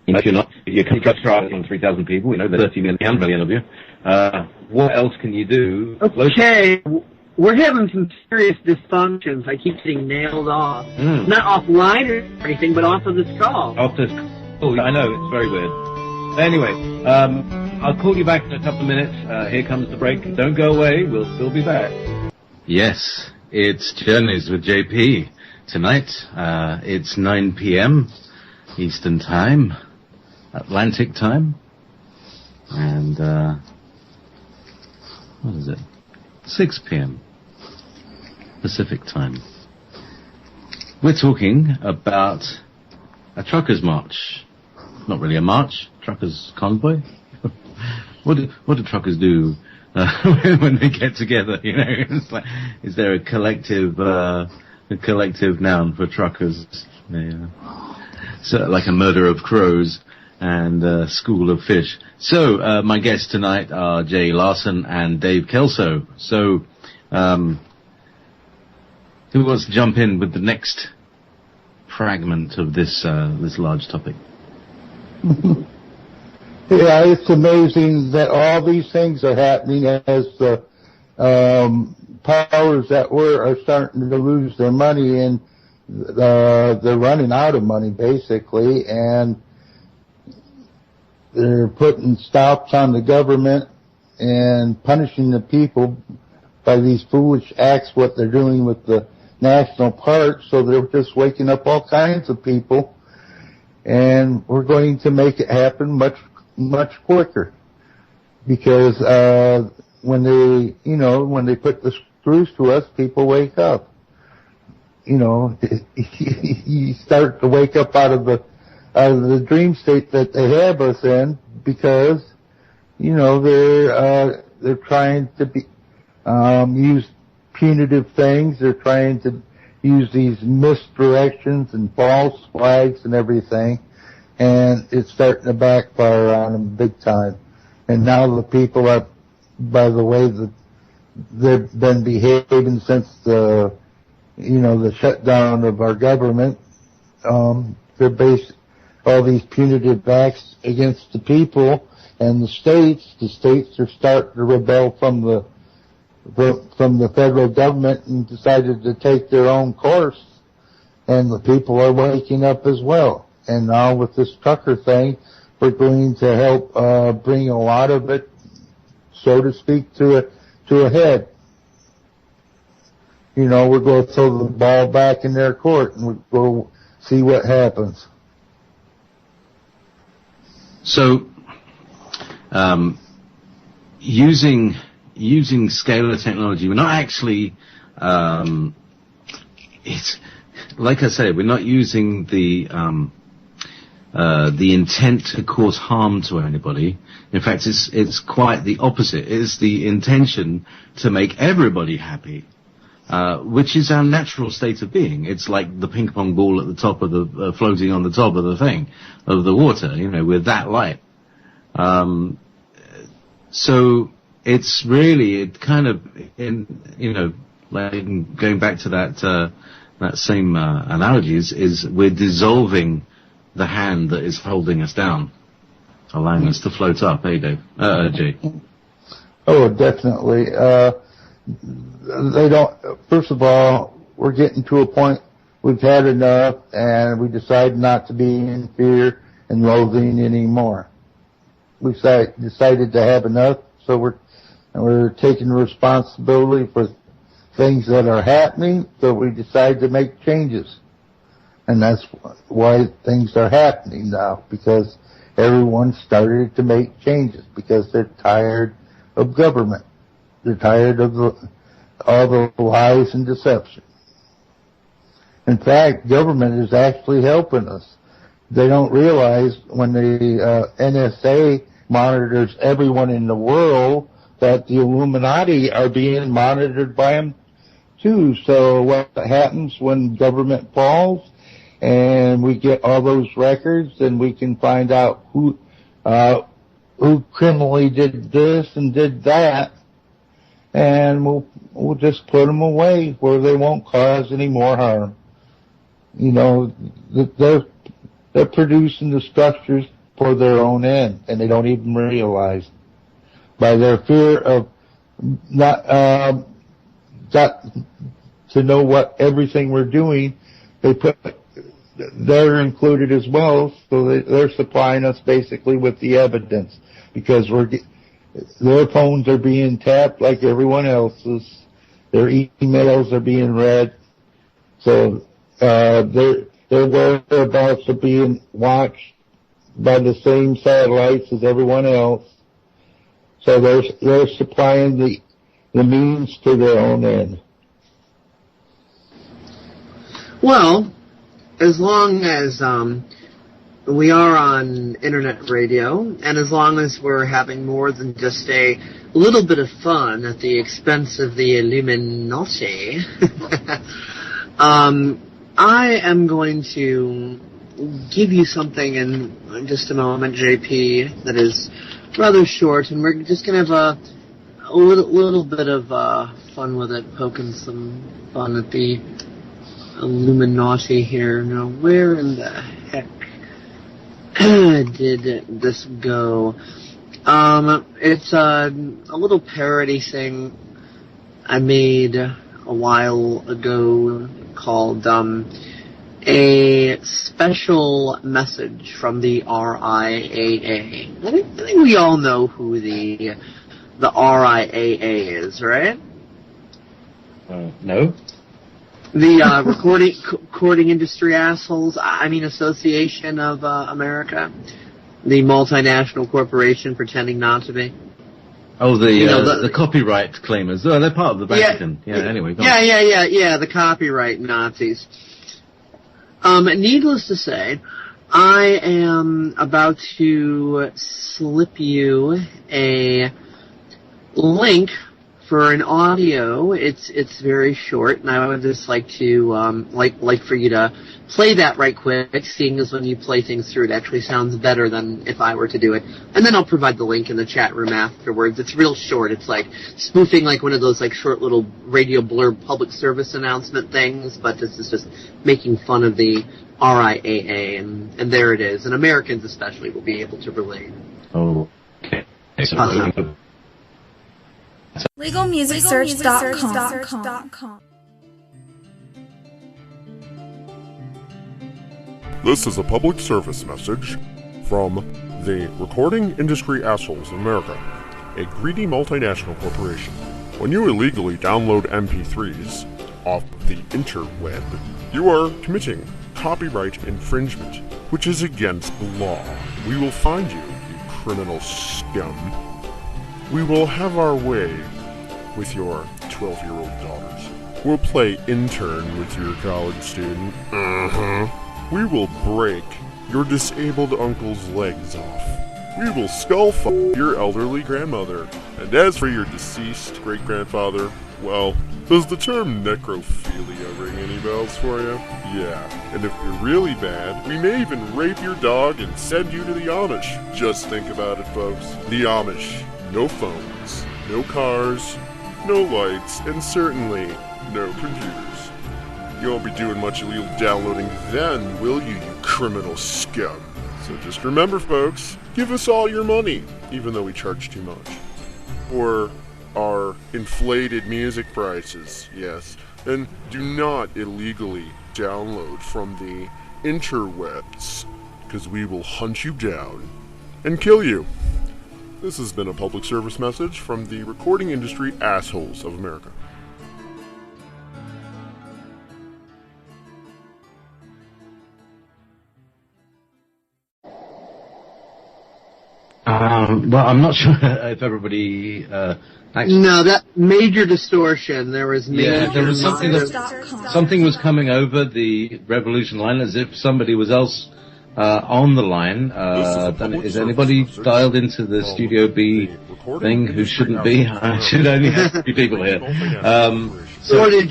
If you're not, you can cut trials on 3,000 people. We know there's 30 million of you. What else can you do? Okay, we're having some serious dysfunctions. I keep getting nailed off. Not offline or anything, but off of this call. Off this call. I know, it's very weird. Anyway, I'll call you back in a couple of minutes. Here comes the break. Don't go away. We'll still be back. Yes, it's Journeys with JP. Tonight, it's 9 p.m. Eastern Time, Atlantic Time, and, what is it? 6 p.m. Pacific Time. We're talking about a truckers' march. Not really a march, truckers' convoy. What do truckers do when they get together? You know, it's like, is there a collective noun for truckers? So like a murder of crows and a school of fish. So my guests tonight are Jay Larson and Dave Kelso. So who wants to jump in with the next fragment of this large topic? Yeah, it's amazing that all these things are happening as the powers that were are starting to lose their money, and they're running out of money basically, and they're putting stops on the government and punishing the people by these foolish acts, what they're doing with the national parks. So they're just waking up all kinds of people, and we're going to make it happen much quicker, because when they put the screws to us, people wake up. You know, you start to wake up out of the dream state that they have us in, because they're trying to use punitive things. They're trying to use these misdirections and false flags and everything, and it's starting to backfire on them big time. And now the people are, by the way, they've been behaving since the shutdown of our government. They're based all these punitive acts against the people and the states. The states are starting to rebel from the federal government and decided to take their own course. And the people are waking up as well. And now with this trucker thing, we're going to help bring a lot of it, so to speak, to a head. We're going to throw the ball back in their court, and we'll go see what happens. So, using scalar technology, we're not actually, it's like I said, we're not using the intent to cause harm to anybody. In fact, it's quite the opposite. It's the intention to make everybody happy, which is our natural state of being. It's like the ping pong ball at the top of the floating on the top of the thing of the water. We're that light. So it's really kind of like going back to that same analogy is we're dissolving the hand that is holding us down, allowing us to float up. Hey, Dave, Jay. Oh, definitely. First of all, we're getting to a point we've had enough, and we decide not to be in fear and loathing anymore. We decided to have enough, so we're taking responsibility for things that are happening, so we decide to make changes. And that's why things are happening now, because everyone started to make changes, because they're tired of government. They're tired of all the lies and deception. In fact, government is actually helping us. They don't realize when the NSA monitors everyone in the world that the Illuminati are being monitored by them too. So what happens when government falls and we get all those records, and we can find out who criminally did this and did that, and we'll just put them away where they won't cause any more harm. They're producing the structures for their own end, and they don't even realize. By their fear of not got to know what everything we're doing, they're included as well, so they're supplying us basically with the evidence, because their phones are being tapped like everyone else's, their emails are being read, so their whereabouts are being watched by the same satellites as everyone else, so they're supplying the means to their own end. Well, as long as we are on internet radio, and as long as we're having more than just a little bit of fun at the expense of the Illuminati, I am going to give you something in just a moment, JP, that is rather short, and we're just going to have a little bit of fun with it, poking some fun at the Illuminati here. Now, where in the heck did this go? It's a little parody thing I made a while ago called a special message from the RIAA. I think we all know who the RIAA is, right? No. The recording industry assholes, Association of America, the multinational corporation pretending not to be. Oh, the copyright claimers. Oh, they're part of the Vatican. Yeah. Anyway. Yeah. The copyright Nazis. Needless to say, I am about to slip you a link For an audio, it's very short, and I would just like to like for you to play that right quick, seeing as when you play things through, it actually sounds better than if I were to do it. And then I'll provide the link in the chat room afterwards. It's real short. It's like spoofing like one of those like short little radio blurb public service announcement things, but this is just making fun of the RIAA, and there it is. And Americans especially will be able to relate. Oh, okay. LegalMusicSearch.com. This is a public service message from the Recording Industry Assholes of America, a greedy multinational corporation. When you illegally download MP3s off the interweb, you are committing copyright infringement, which is against the law. We will find you, you criminal scum. We will have our way with your 12-year-old daughters. We'll play intern with your college student. We will break your disabled uncle's legs off. We will skull-fuck your elderly grandmother. And as for your deceased great-grandfather, well, does the term necrophilia ring any bells for you? Yeah, and if you're really bad, we may even rape your dog and send you to the Amish. Just think about it, folks. The Amish. No phones, no cars, no lights, and certainly no computers. You won't be doing much illegal downloading then, will you, you criminal scum? So just remember, folks, give us all your money, even though we charge too much. For our inflated music prices, yes. And do not illegally download from the interwebs, because we will hunt you down and kill you. This has been a public service message from the Recording Industry Assholes of America. Well, I'm not sure if everybody actually... No, that major distortion. There was major... Yeah, there was something was coming over the Revolution line as if somebody was else on the line. Is anybody dialed into the Studio B thing who shouldn't be? I should only have 3 people here. Or did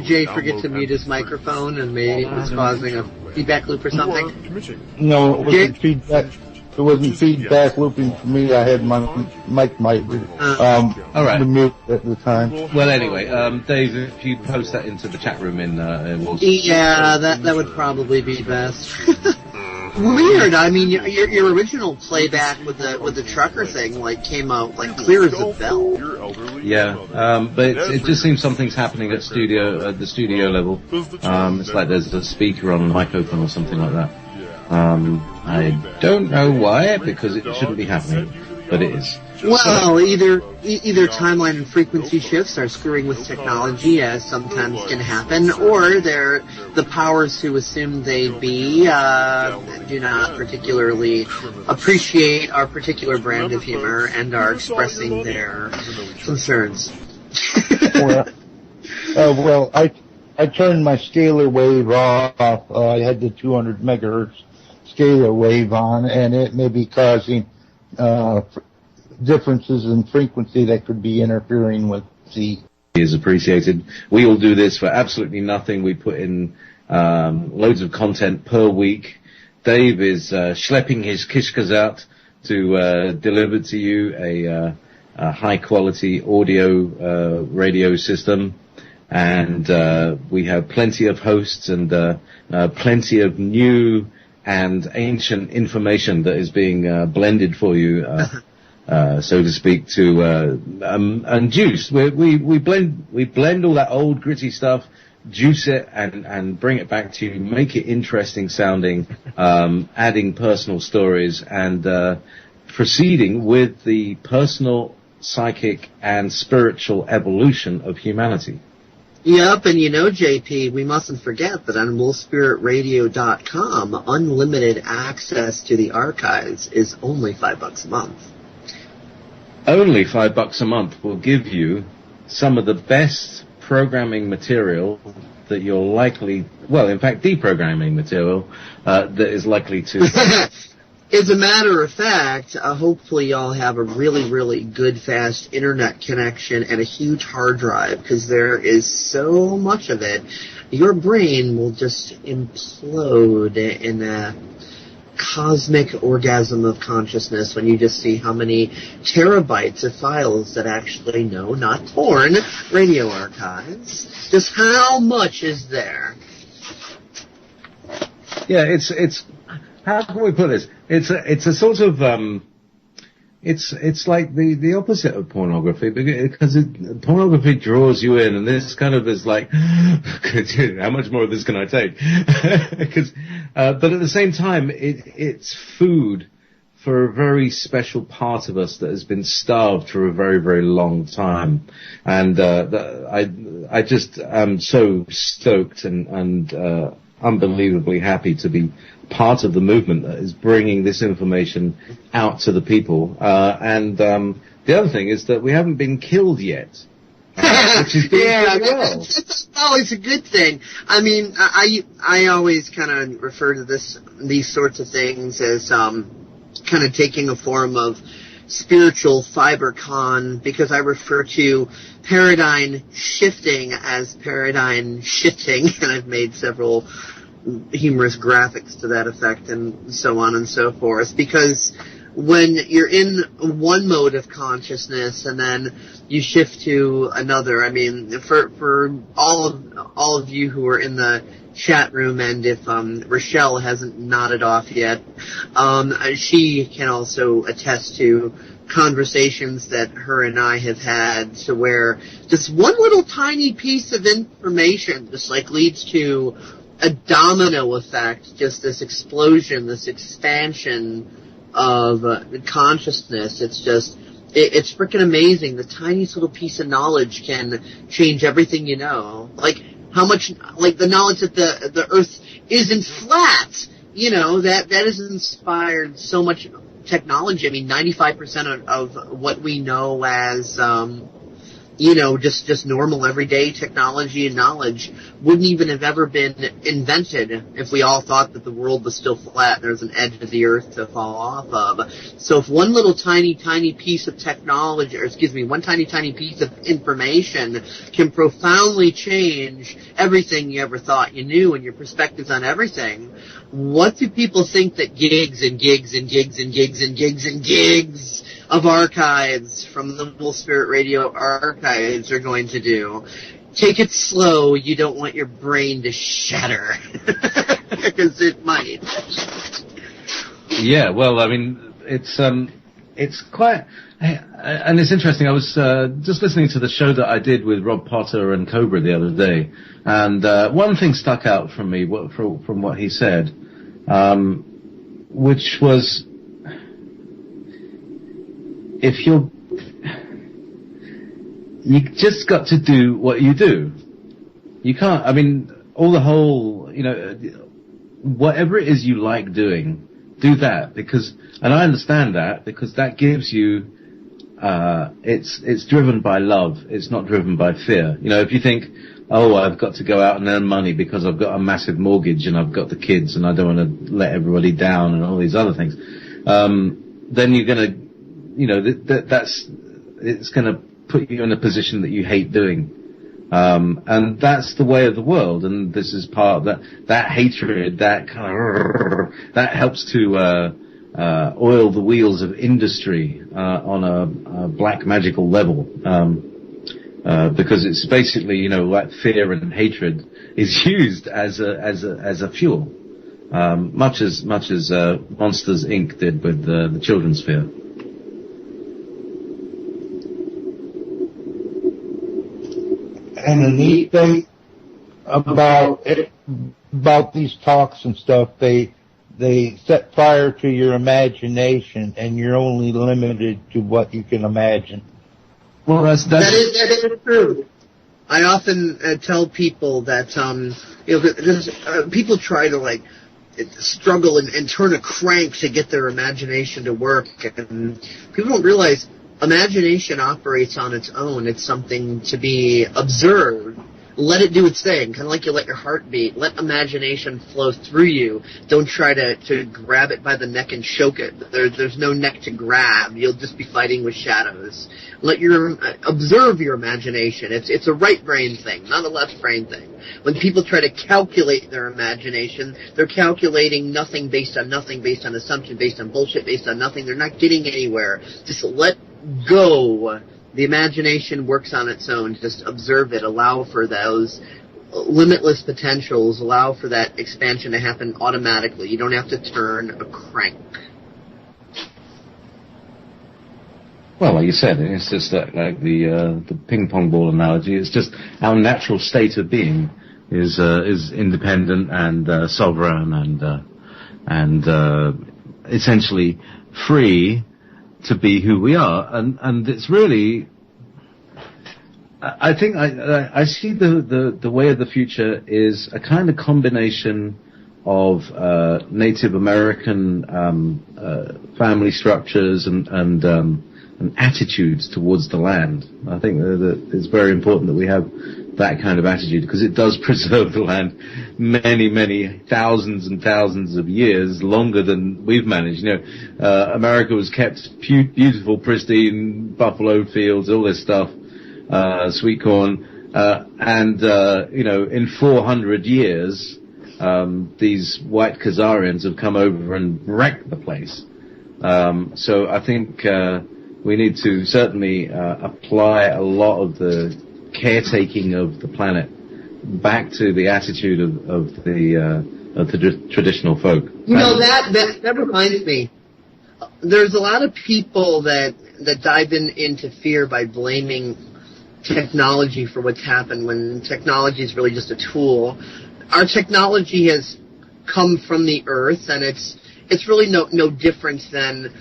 Jay forget to mute his microphone and maybe it was causing a feedback loop or something? No, it wasn't feedback. It wasn't feedback looping for me. I had my mic all right. mute at the time. Well, anyway, Dave, if you post that into the chat room Yeah, that would probably be best. Weird. I mean, your original playback with the trucker thing came out clear as a bell. Yeah, but it just seems something's happening at the studio level. It's like there's a speaker on a mic open or something like that. I don't know why, because it shouldn't be happening, but it is. Well, either timeline and frequency shifts are screwing with technology, as sometimes can happen, or the powers who assume they be do not particularly appreciate our particular brand of humor and are expressing their concerns. Well, I turned my scalar wave off. I had the 200 megahertz scalar wave on, and it may be causing differences in frequency that could be interfering with the... Is appreciated. We all do this for absolutely nothing. We put in loads of content per week. Dave is schlepping his kishkas out to deliver to you a high-quality audio radio system. And we have plenty of hosts and plenty of new and ancient information that is being blended for you, so to speak, and juice. We blend all that old gritty stuff, juice it, and bring it back to you, make it interesting sounding, adding personal stories, and proceeding with the personal, psychic, and spiritual evolution of humanity. Yep, and JP, we mustn't forget that on WolfSpiritRadio.com, unlimited access to the archives is only $5 a month. Only $5 a month will give you some of the best programming material that you're likely, well, in fact, deprogramming material that is likely to As a matter of fact, hopefully y'all have a really, really good, fast internet connection and a huge hard drive, because there is so much of it. Your brain will just implode in a cosmic orgasm of consciousness when you just see how many terabytes of files that actually know, not porn, radio archives. Just how much is there? Yeah, it's how can we put this? It's a sort of it's like the opposite of pornography, because pornography draws you in, and this kind of is like, how much more of this can I take? But at the same time, it's food for a very special part of us that has been starved for a very, very long time. And I just am so stoked and unbelievably happy to be part of the movement that is bringing this information out to the people. And the other thing is that we haven't been killed yet. Which is well. It's always a good thing. I mean, I always kind of refer to these sorts of things as kind of taking a form of spiritual fibercon, because I refer to paradigm shifting as paradigm shifting, and I've made several humorous graphics to that effect and so on and so forth, because when you're in one mode of consciousness and then you shift to another, I mean, for all of you who are in the chat room, and if Rochelle hasn't nodded off yet, she can also attest to conversations that her and I have had, to where just one little tiny piece of information just like leads to a domino effect, just this explosion, this expansion of consciousness. It's freaking amazing. The tiniest little piece of knowledge can change everything you know. Like how much, like the knowledge that the Earth isn't flat. You know, that has inspired so much technology. I mean, 95% of what we know as, just normal everyday technology and knowledge wouldn't even have ever been invented if we all thought that the world was still flat and there was an edge of the earth to fall off of. So if one little tiny piece of technology, one tiny piece of information can profoundly change everything you ever thought you knew and your perspectives on everything, what do people think that gigs and gigs and gigs and gigs and gigs and gigs of archives from the Little Spirit Radio archives are going to do? Take it slow. You don't want your brain to shatter, because it might. Yeah, well, I mean, it's quite, and it's interesting. I was just listening to the show that I did with Rob Potter and Cobra the other day, and one thing stuck out from me from what he said, which was, if you just got to do what you do. You can't, I mean, whatever it is you like doing, do that, and I understand that, because that gives you, it's driven by love. It's not driven by fear. You know, if you think, oh, I've got to go out and earn money because I've got a massive mortgage and I've got the kids and I don't want to let everybody down and all these other things, then you're going to, it's going to put you in a position that you hate doing. And that's the way of the world, and this is part of that hatred, that kind of, that helps to oil the wheels of industry on a black magical level, because it's basically, like fear and hatred is used as a fuel, much as Monsters Inc. did with the Children's Fear. And the neat thing about these talks and stuff, they set fire to your imagination, and you're only limited to what you can imagine. Well, that is true. I often tell people that people try to struggle and turn a crank to get their imagination to work, and people don't realize imagination operates on its own. It's something to be observed. let it do its thing, kind of like you let your heart beat. Let imagination flow through you. Don't try to grab it by the neck and choke it. There's no neck to grab. You'll just be fighting with shadows. Observe your imagination. It's a right brain thing, not a left brain thing. When people try to calculate their imagination, they're calculating nothing based on assumption, based on bullshit, based on nothing. They're not getting anywhere. Just let go. The imagination works on its own. Just observe it. Allow for those limitless potentials. Allow for that expansion to happen automatically. You don't have to turn a crank. Well, like you said, it's just like the ping pong ball analogy. It's just our natural state of being is independent and sovereign and essentially free to be who we are. And it's really, I think I see the way of the future is a kind of combination of Native American family structures and attitudes towards the land. I think that it's very important that we have that kind of attitude, because it does preserve the land many, many thousands and thousands of years longer than we've managed. America was kept beautiful, pristine, buffalo fields, all this stuff, sweet corn, and in 400 years, these white Khazarians have come over and wrecked the place. So I think we need to certainly apply a lot of the caretaking of the planet back to the attitude of the traditional folk. That reminds me. There's a lot of people that dive into fear by blaming technology for what's happened, when technology is really just a tool. Our technology has come from the earth, and it's really no different than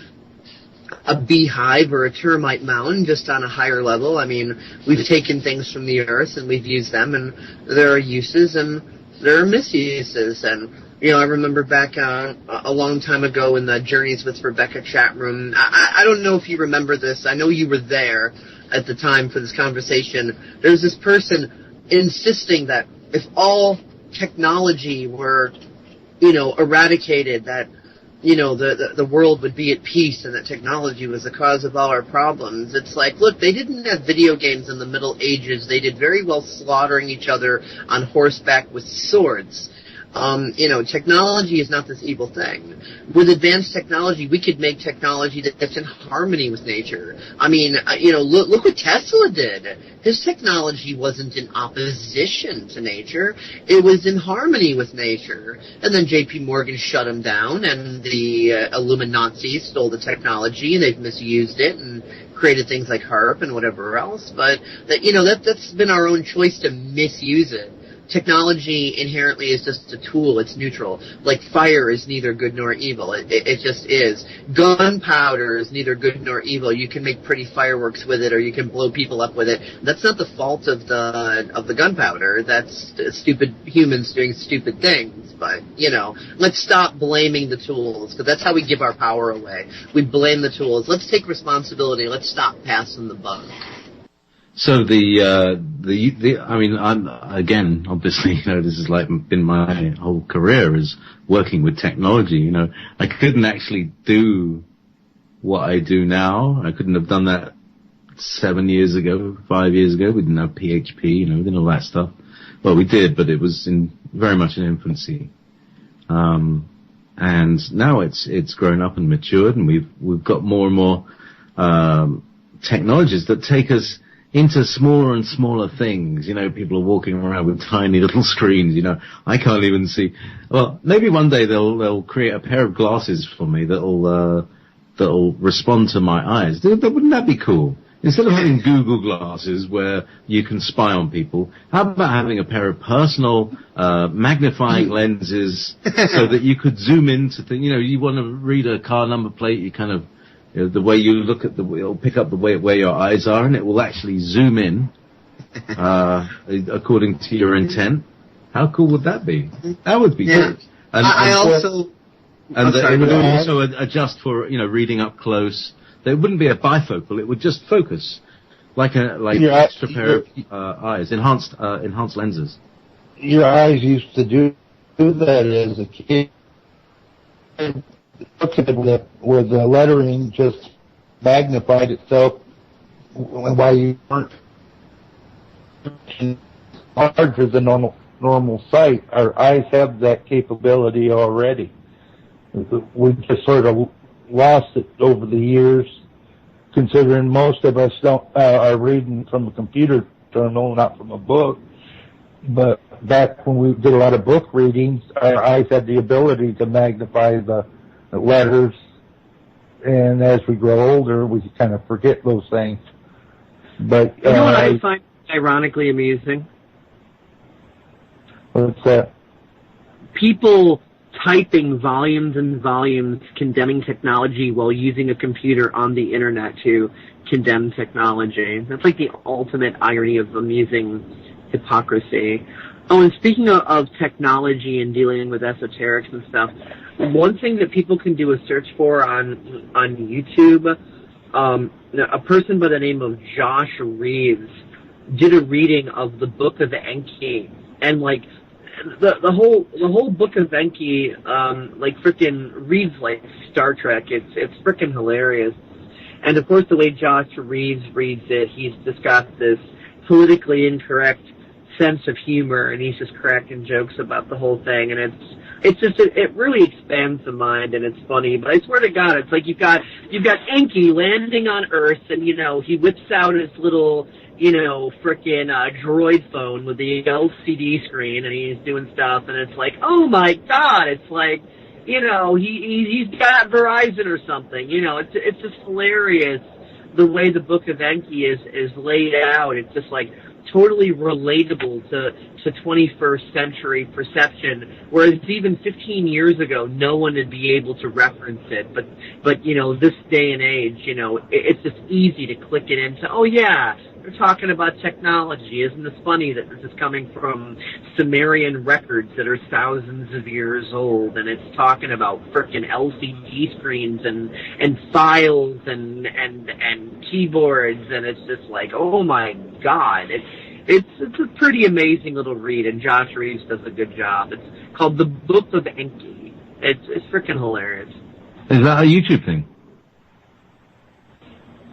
a beehive or a termite mound, just on a higher level. I mean, we've taken things from the earth and we've used them, and there are uses and there are misuses. And I remember back a long time ago in the Journeys with Rebecca chat room, I don't know if you remember this. I know you were there at the time for this conversation. There was this person insisting that if all technology were, eradicated, that the world would be at peace, and that technology was the cause of all our problems. It's like, look, they didn't have video games in the Middle Ages. They did very well slaughtering each other on horseback with swords. Technology is not this evil thing. With advanced technology, we could make technology that's in harmony with nature. I mean, look what Tesla did. His technology wasn't in opposition to nature. It was in harmony with nature. And then J.P. Morgan shut him down, and the Illuminati stole the technology, and they've misused it and created things like HARP and whatever else. But that's been our own choice to misuse it. Technology inherently is just a tool. It's neutral. Like fire is neither good nor evil. It just is. Gunpowder is neither good nor evil. You can make pretty fireworks with it, or you can blow people up with it. That's not the fault of the gunpowder. That's stupid humans doing stupid things. But, let's stop blaming the tools, because that's how we give our power away. We blame the tools. Let's take responsibility. Let's stop passing the buck. So I'm again, obviously, this has been my whole career, is working with technology. I couldn't actually do what I do now. I couldn't have done that 7 years ago, 5 years ago. We didn't have PHP, we didn't have all that stuff. Well, we did, but it was very much in infancy. And now it's grown up and matured, and we've got more and more technologies that take us into smaller and smaller things. People are walking around with tiny little screens. I can't even see. Well, maybe one day they'll create a pair of glasses for me that'll respond to my eyes. Wouldn't that be cool? Instead of having Google glasses where you can spy on people, how about having a pair of personal magnifying lenses so that you could zoom into things? You want to read a car number plate, you kind of, the way you look at it'll pick up the way where your eyes are, and it will actually zoom in according to your intent. How cool would that be? That would be good. And it would also adjust for reading up close. There wouldn't be a bifocal; it would just focus. like extra pair of eyes, enhanced lenses. Your eyes used to do that as a kid. Look at it where the lettering just magnified itself while you weren't larger than normal sight. Our eyes have that capability already. We just sort of lost it over the years, considering most of us are reading from a computer terminal, not from a book. But back when we did a lot of book readings, our eyes had the ability to magnify the letters, and as we grow older, we kind of forget those things. But you know what I find ironically amusing? What's that? People typing volumes and volumes condemning technology while using a computer on the internet to condemn technology. That's like the ultimate irony of amusing hypocrisy. Oh, and speaking of technology and dealing with esoterics and stuff, one thing that people can do a search for on YouTube, a person by the name of Josh Reeves did a reading of the Book of Enki, and like the whole Book of Enki, like frickin' reads like Star Trek. It's frickin' hilarious. And of course, the way Josh Reeves reads it, he's just got this politically incorrect sense of humor, and he's just cracking jokes about the whole thing, and it really expands the mind, and it's funny. But I swear to God, it's like you've got Enki landing on Earth, and he whips out his little frickin' droid phone with the LCD screen, and he's doing stuff, and it's like, oh my God, it's like, he's got Verizon or something. It's just hilarious the way the Book of Enki is laid out. It's just like totally relatable to 21st century perception, whereas even 15 years ago, no one would be able to reference it. But this day and age, it's just easy to click it into, oh yeah, they're talking about technology. Isn't this funny that this is coming from Sumerian records that are thousands of years old, and it's talking about frickin' LCD screens and files and keyboards, and it's just like, oh my God, it's a pretty amazing little read, and Josh Reeves does a good job. It's called The Book of Enki. It's frickin' hilarious. Is that a YouTube thing?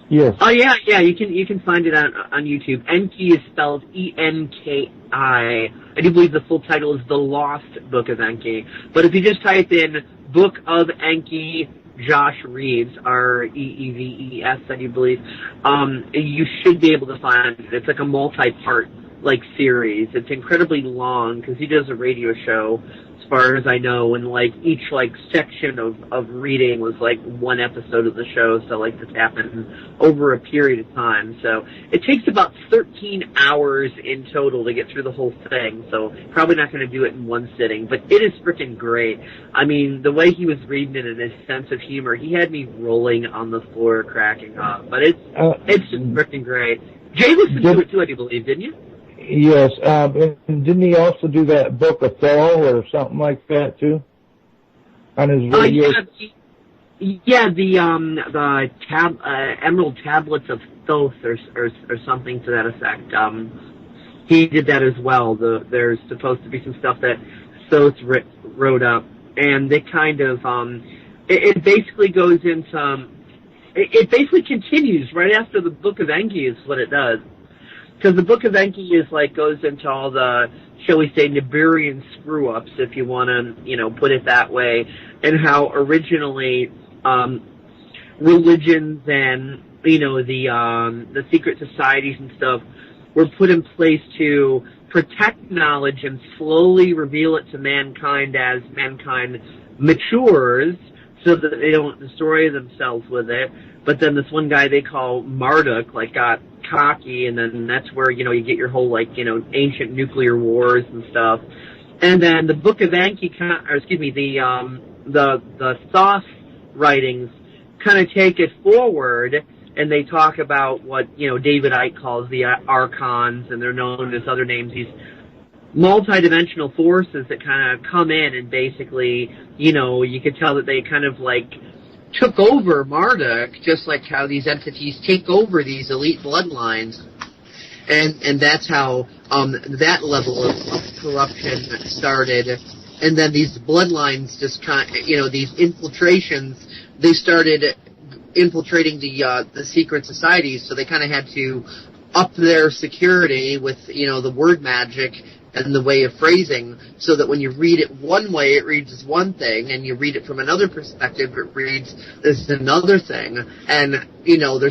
Yes. Oh yeah, you can find it on YouTube. Enki is spelled Enki. I do believe the full title is The Lost Book of Enki. But if you just type in Book of Enki, Josh Reeves, Reeves, I do believe, you should be able to find it. It's like a multi-part series. It's incredibly long because he does a radio show, as far as I know, and each section of reading was one episode of the show, so this happened over a period of time. So it takes about 13 hours in total to get through the whole thing, so probably not going to do it in one sitting, but it is freaking great. I mean, the way he was reading it and his sense of humor, he had me rolling on the floor cracking up, but it's just freaking great. Jay listened to it too, I do believe, didn't you? Yes, and didn't he also do that Book of Thoth or something like that too? On his radio? The Emerald Tablets of Thoth or something to that effect. He did that as well. There's supposed to be some stuff that Thoth wrote up, and they kind of it basically goes into it basically continues right after the Book of Enki is what it does. Because the Book of Enki goes into all the, shall we say, Nibirian screw-ups, if you want to, put it that way, and how originally religions and, the secret societies and stuff were put in place to protect knowledge and slowly reveal it to mankind as mankind matures, so that they don't destroy themselves with it. But then this one guy they call Marduk, got cocky, and then that's where, you get your whole, ancient nuclear wars and stuff. And then the Book of Enki, the Thoth writings kind of take it forward, and they talk about what, David Icke calls the archons, and they're known as other names, these multidimensional forces that kind of come in and basically, you could tell that they kind of took over Marduk, just like how these entities take over these elite bloodlines. And that's how that level of corruption started. And then these bloodlines just these infiltrations, they started infiltrating the secret societies, so they kind of had to up their security with, the word magic and the way of phrasing, so that when you read it one way, it reads as one thing, and you read it from another perspective, it reads as another thing. And, there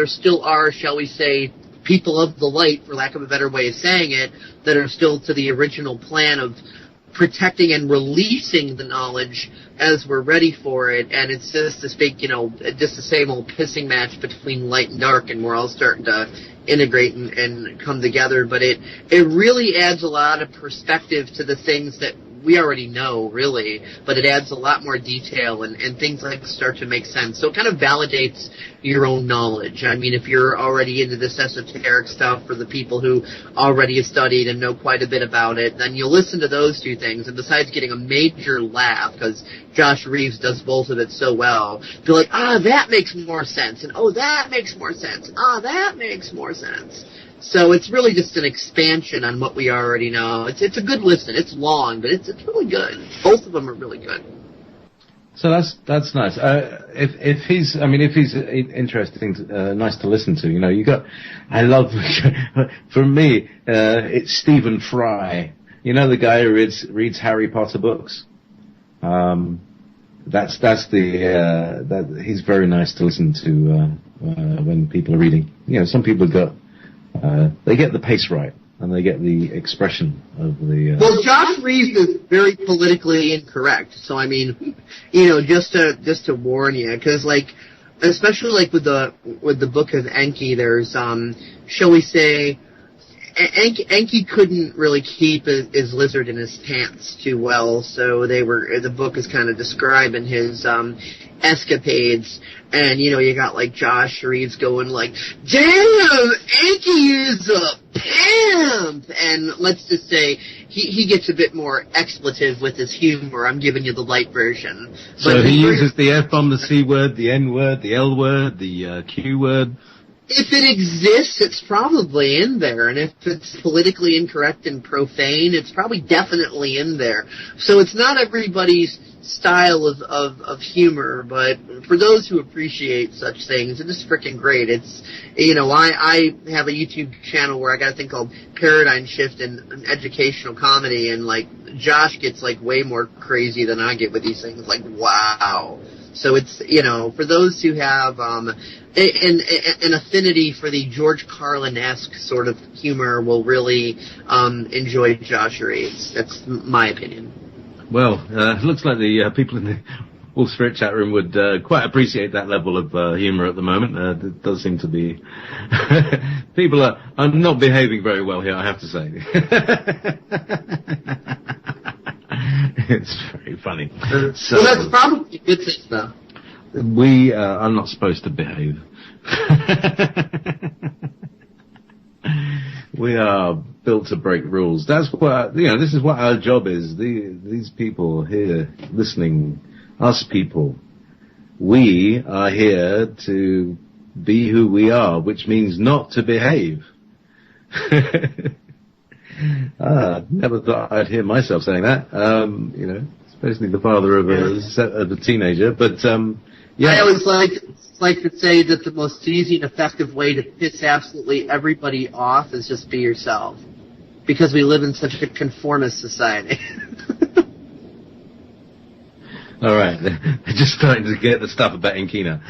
still are, shall we say, people of the light, for lack of a better way of saying it, that are still to the original plan of protecting and releasing the knowledge as we're ready for it. And it's just this big, just the same old pissing match between light and dark, and we're all starting to integrate and come together. But it really adds a lot of perspective to the things that we already know, really, but it adds a lot more detail, and things like start to make sense. So it kind of validates your own knowledge. I mean, if you're already into this esoteric stuff, for the people who already have studied and know quite a bit about it, then you'll listen to those two things, and besides getting a major laugh, because Josh Reeves does both of it so well, feel like, that makes more sense, and that makes more sense, that makes more sense. So it's really just an expansion on what we already know. It's a good listen. It's long, but it's really good. Both of them are really good. So that's nice. If he's interesting, nice to listen to. I love. For me, it's Stephen Fry. The guy who reads Harry Potter books. That's he's very nice to listen to when people are reading. Some people have got. They get the pace right, and they get the expression of the... Well, Josh Reeves is very politically incorrect, so I mean, just to warn you, because especially with the book of Enki, there's, shall we say, Enki couldn't really keep his lizard in his pants too well, so the book is kind of describing his escapades. And, you got, Josh Reeves going, damn, Enki is a pimp! And let's just say, he gets a bit more expletive with his humor. I'm giving you the light version. So he uses the F-bomb, the C word, the N word, the L word, the Q word? If it exists, it's probably in there. And if it's politically incorrect and profane, it's probably definitely in there. So it's not everybody's style of humor, but for those who appreciate such things, it is freaking great. It's, I have a YouTube channel where I got a thing called Paradigm Shift and Educational Comedy, and Josh gets way more crazy than I get with these things. Wow. So it's, for those who have an affinity for the George Carlin-esque sort of humor, will really enjoy Josh Reeves. That's my opinion. Well, it looks like the people in the Wolf Spirit chat room would quite appreciate that level of humour at the moment. It does seem to be... people are not behaving very well here, I have to say. It's very funny. So, well, that's probably a good thing, though. We are not supposed to behave. We are built to break rules. That's what, this is what our job is. These people here listening, us people, we are here to be who we are, which means not to behave. Never thought I'd hear myself saying that, especially the father of a teenager, but, yeah. I always like to say that the most easy and effective way to piss absolutely everybody off is just be yourself. Because we live in such a conformist society. All right. They're just starting to get the stuff about Enkina.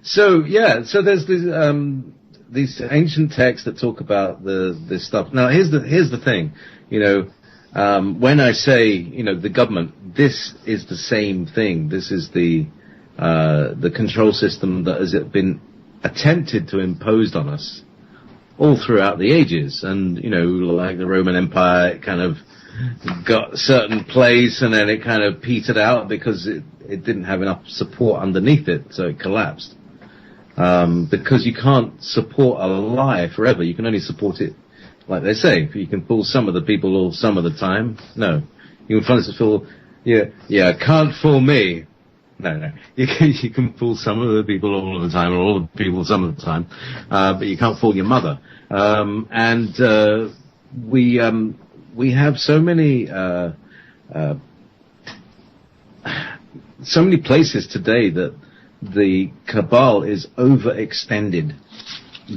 So there's these ancient texts that talk about this stuff. Now, here's the thing. When I say, the government, this is the same thing. This is the control system that has been attempted to impose on us all throughout the ages. And, like the Roman Empire, it kind of got a certain place and then it kind of petered out because it didn't have enough support underneath it, so it collapsed. Because you can't support a lie forever. You can only support it, like they say, you can fool some of the people or some of the time. No. You can fool, can't fool me. No. You can fool some of the people all of the time, or all of the people some of the time, but you can't fool your mother. We have so many places today that the cabal is overextended,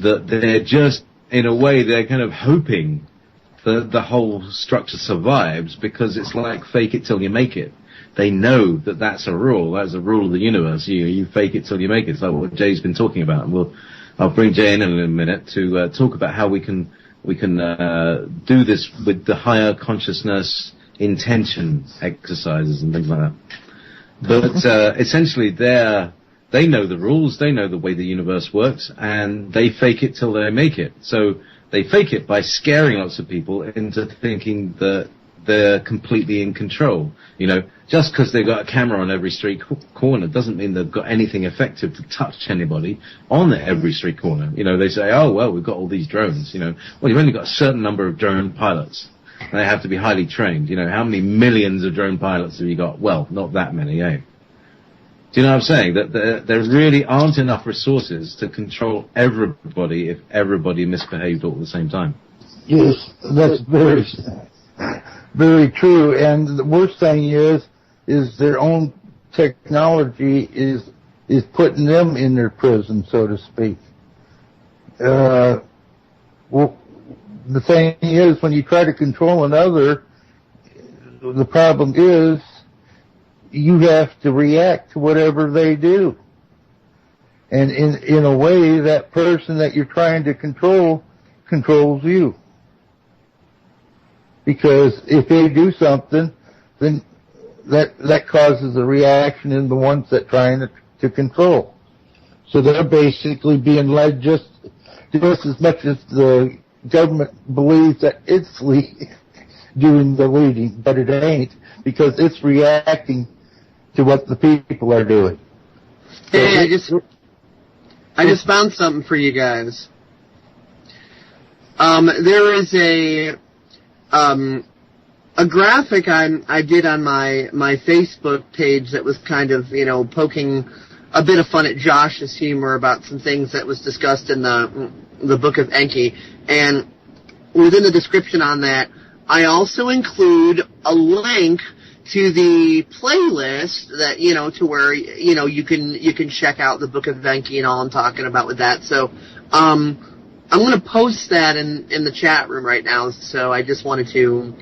that they're just, in a way, they're kind of hoping that the whole structure survives, because it's like fake it till you make it. They know that that's a rule. That's a rule of the universe. You fake it till you make it. It's like what Jay's been talking about. And I'll bring Jay in a minute to talk about how we can do this with the higher consciousness intention exercises and things like that. But essentially, they know the rules, they know the way the universe works, and they fake it till they make it. So they fake it by scaring lots of people into thinking that they're completely in control. You know, just because they've got a camera on every street corner doesn't mean they've got anything effective to touch anybody on every street corner. You know, they say, oh, well, we've got all these drones. You know, well, you've only got a certain number of drone pilots. They have to be highly trained. You know, how many millions of drone pilots have you got? Well, not that many, eh? Do you know what I'm saying? That there really aren't enough resources to control everybody if everybody misbehaved all at the same time. Yes, that's very, very true. And the worst thing is their own technology is putting them in their prison, so to speak. Well, the thing is, when you try to control another, the problem is you have to react to whatever they do. And in a way, that person that you're trying to control controls you. Because if they do something, then that causes a reaction in the ones that trying to control. So they're basically being led just as much as the government believes that it's doing the leading, but it ain't, because it's reacting to what the people are doing. Hey, I just found something for you guys. There is a graphic I did on my Facebook page that was kind of, poking a bit of fun at Josh's humor about some things that was discussed in the Book of Enki. And within the description on that, I also include a link to the playlist that, to where, you can check out the Book of Enki and all I'm talking about with that. So, I'm going to post that in the chat room right now. So I just wanted to,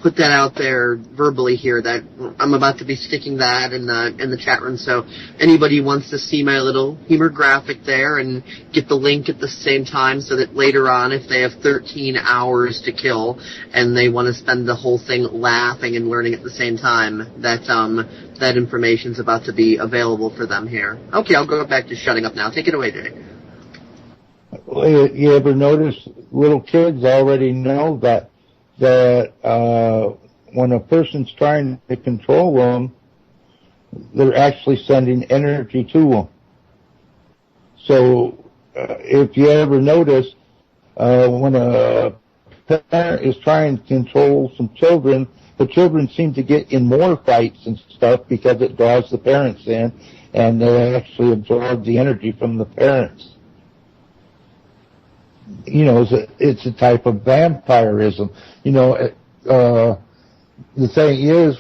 put that out there verbally here, that I'm about to be sticking that in the chat room. So anybody wants to see my little humor graphic there and get the link at the same time, so that later on, if they have 13 hours to kill and they want to spend the whole thing laughing and learning at the same time, that information's about to be available for them here. Okay, I'll go back to shutting up now. Take it away, Jay. You ever notice little kids already know that when a person's trying to control them, they're actually sending energy to them. So if you ever notice, when a parent is trying to control some children, the children seem to get in more fights and stuff because it draws the parents in, and they actually absorb the energy from the parents. It's a type of vampirism. The thing is,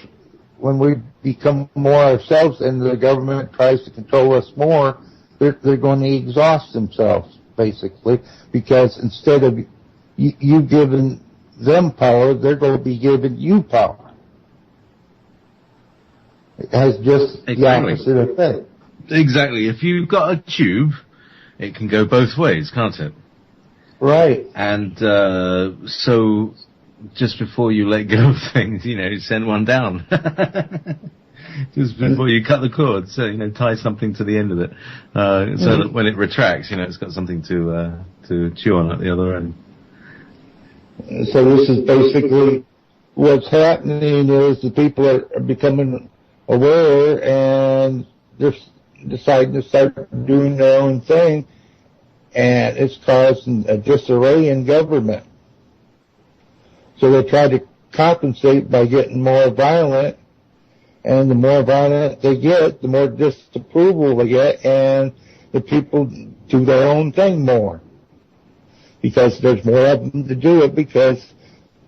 when we become more ourselves and the government tries to control us more, they're going to exhaust themselves, basically, because instead of you giving them power, they're going to be giving you power. It has just the opposite effect. Exactly. If you've got a tube, it can go both ways, can't it? Right. And so just before you let go of things, send one down. Just before you cut the cord, so, tie something to the end of it. So that when it retracts, it's got something to chew on at the other end. So this is basically what's happening is the people are becoming aware and they're deciding to start doing their own thing. And it's causing a disarray in government. So they try to compensate by getting more violent And the more violent they get, the more disapproval they get, and the people do their own thing more. Because there's more of them to do it, because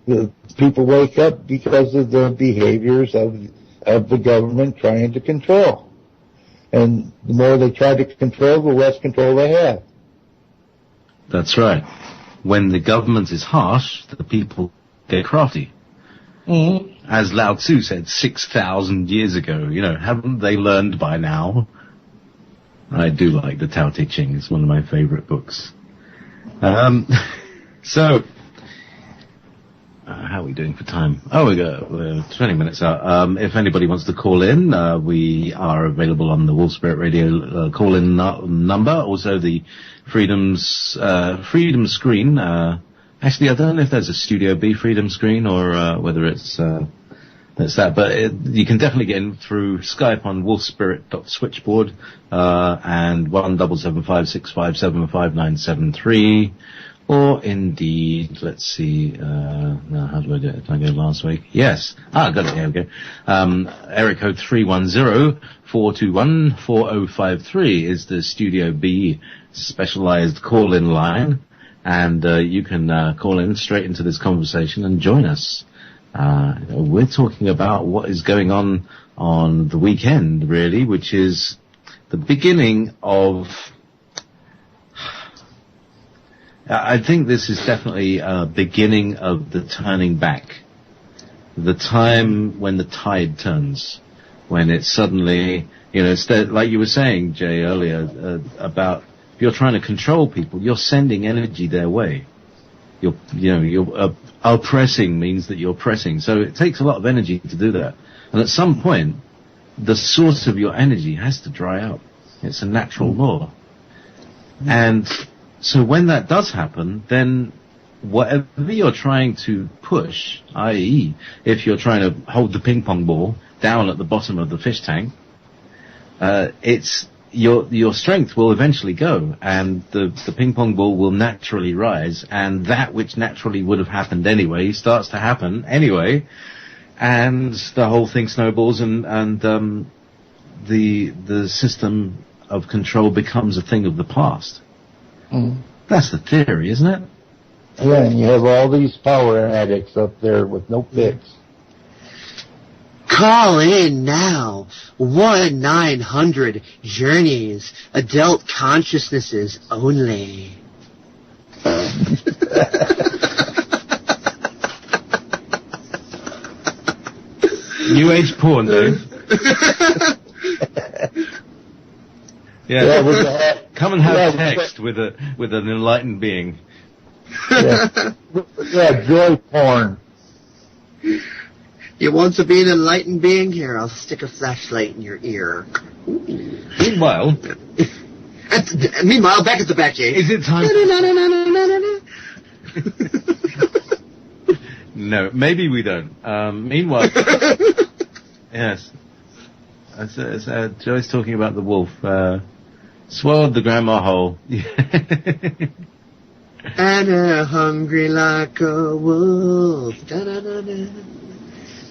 the people wake up because of the behaviors of the government trying to control. And the more they try to control, the less control they have. That's right. When the government is harsh, the people get crafty. Mm-hmm. As Lao Tzu said 6,000 years ago, haven't they learned by now? I do like the Tao Te Ching. It's one of my favorite books. So, how are we doing for time? Oh, we're 20 minutes out. If anybody wants to call in, we are available on the Wolf Spirit Radio call-in number. Also, the Freedom screen. Actually, I don't know if there's a Studio B Freedom screen or whether it's that. But you can definitely get in through Skype on wolfspirit.switchboard and 17756575973. Or indeed, let's see, now how do I do it? Did I go last week? Yes. Got it, here we go. Area code 310-421-4053 is the Studio B specialized call-in line. And you can call in straight into this conversation and join us. We're talking about what is going on the weekend, really, which is the beginning of... I think this is definitely a beginning of the turning back. The time when the tide turns. When it's suddenly, like you were saying, Jay, earlier, about if you're trying to control people, you're sending energy their way. You're oppressing means that you're pressing. So it takes a lot of energy to do that. And at some point, the source of your energy has to dry up. It's a natural law. And so when that does happen, then whatever you're trying to push, i.e., if you're trying to hold the ping pong ball down at the bottom of the fish tank, it's your strength will eventually go, and the ping pong ball will naturally rise, and that which naturally would have happened anyway starts to happen anyway, and the whole thing snowballs, and the system of control becomes a thing of the past. Mm. That's the theory, isn't it? Yeah, and you have all these power addicts up there with no fix. Call in now. 1-900-JOURNEYS. Adult consciousnesses only. New age porn, Dave. Yeah. Come and have text with an enlightened being. Yeah, joy porn. You want to be an enlightened being? Here, I'll stick a flashlight in your ear. Meanwhile, back at the back, Jay. Is it time? No, maybe we don't. Meanwhile, yes. It's Joyce talking about the wolf. Swallowed the grandma whole. And hungry like a wolf. Da-da-da-da.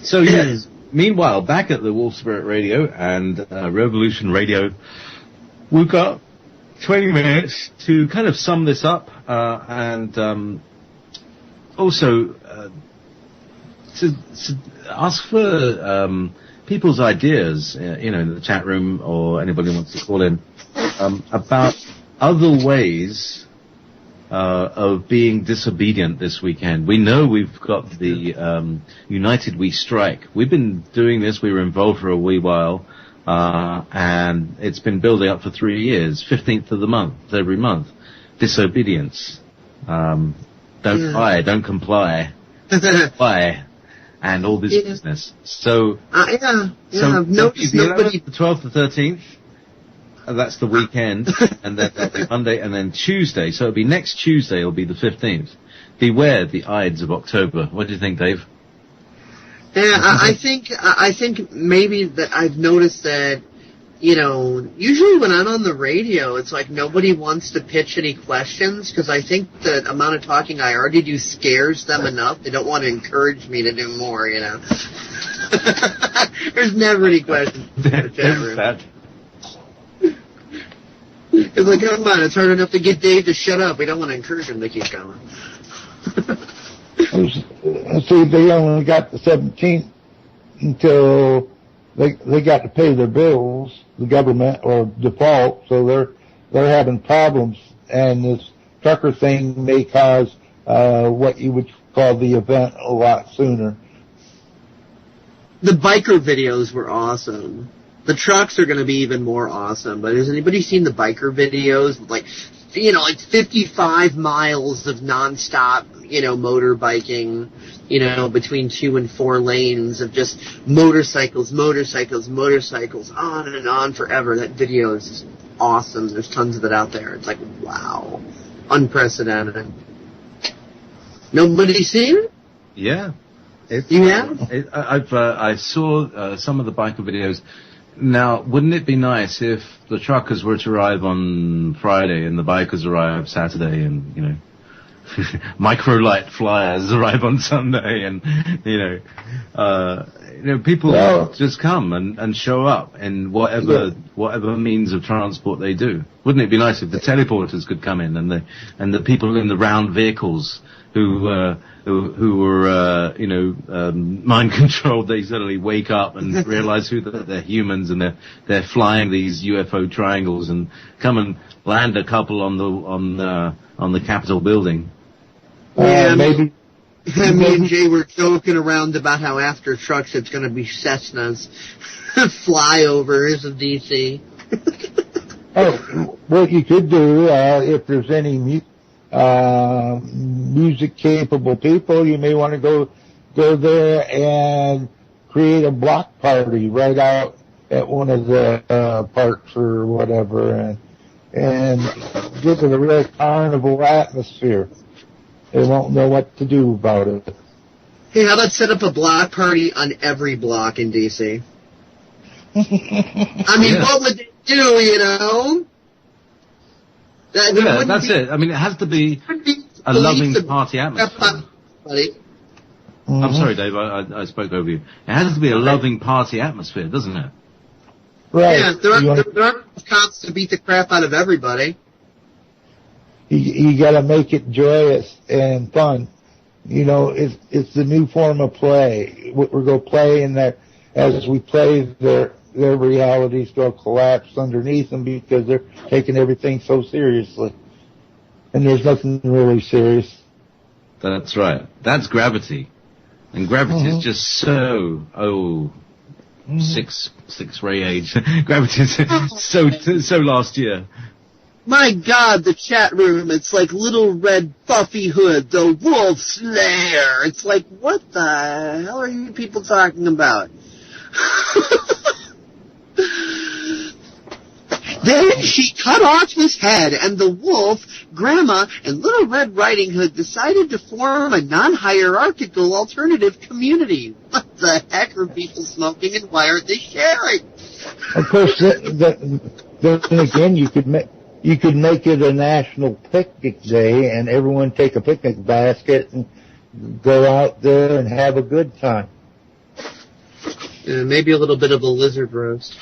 So yes. Meanwhile, back at the Wolf Spirit Radio and Revolution Radio, we've got 20 minutes to kind of sum this up and also to ask for people's ideas, in the chat room, or anybody who wants to call in, about other ways of being disobedient this weekend. We know we've got the United We Strike. We've been doing this. We were involved for a wee while, and it's been building up for 3 years. 15th of the month, every month. Disobedience. Don't lie, don't comply. Lie. And all this business. So, nobody's the 12th to 13th. That's the weekend, and then that'll be Monday, and then Tuesday. So it'll be next Tuesday. It'll be the 15th. Beware the Ides of October. What do you think, Dave? Yeah, I think maybe that I've noticed that, usually when I'm on the radio, it's like nobody wants to pitch any questions, because I think the amount of talking I already do scares them enough. They don't want to encourage me to do more, There's never any questions in the chat room. It's like, come on, it's hard enough to get Dave to shut up. We don't want to encourage him to keep going. See, they only got the 17th until they got to pay their bills, the government, or default, so they're having problems, and this trucker thing may cause what you would call the event a lot sooner. The biker videos were awesome. The trucks are going to be even more awesome, but has anybody seen the biker videos? Like 55 miles of nonstop, motorbiking, between 2 and 4 lanes of just motorcycles, on and on forever. That video is awesome. There's tons of it out there. It's like, wow. Unprecedented. Nobody seen it? Yeah. You have? I saw some of the biker videos. Now, wouldn't it be nice if the truckers were to arrive on Friday and the bikers arrive Saturday, and microlight flyers arrive on Sunday, and people just come and show up in whatever means of transport they do. Wouldn't it be nice if the teleporters could come in and the people in the round vehicles who were mind controlled, they suddenly wake up and realize who they're humans, and they're flying these UFO triangles and come and land a couple on the Capitol building. Yeah, maybe. Me and Jay were joking around about how after trucks it's going to be Cessnas, flyovers of DC. What you could do, if there's any music-capable people, you may want to go there and create a block party right out at one of the parks or whatever, and give it a real carnival atmosphere. They won't know what to do about it. Hey, how about set up a block party on every block in D.C.? I mean, what would they do, That's it. I mean, it has to be a loving party atmosphere. I'm sorry, Dave, I spoke over you. It has to be a loving party atmosphere, doesn't it? Right. Yeah, there aren't cops to beat the crap out of everybody. You got to make it joyous and fun. It's the new form of play. We're going to play in that. As we play, their realities will collapse underneath them because they're taking everything so seriously, and there's nothing really serious. That's right. That's gravity, and gravity is just so six ray age. Gravity is so last year. My God, the chat room, it's like Little Red Buffy Hood, the Wolf Slayer. It's like, what the hell are you people talking about? Then she cut off his head, and the wolf, Grandma, and Little Red Riding Hood decided to form a non-hierarchical alternative community. What the heck are people smoking, and why aren't they sharing? Of course, then again, you could make it a national picnic day, and everyone take a picnic basket and go out there and have a good time. Maybe a little bit of a lizard roast.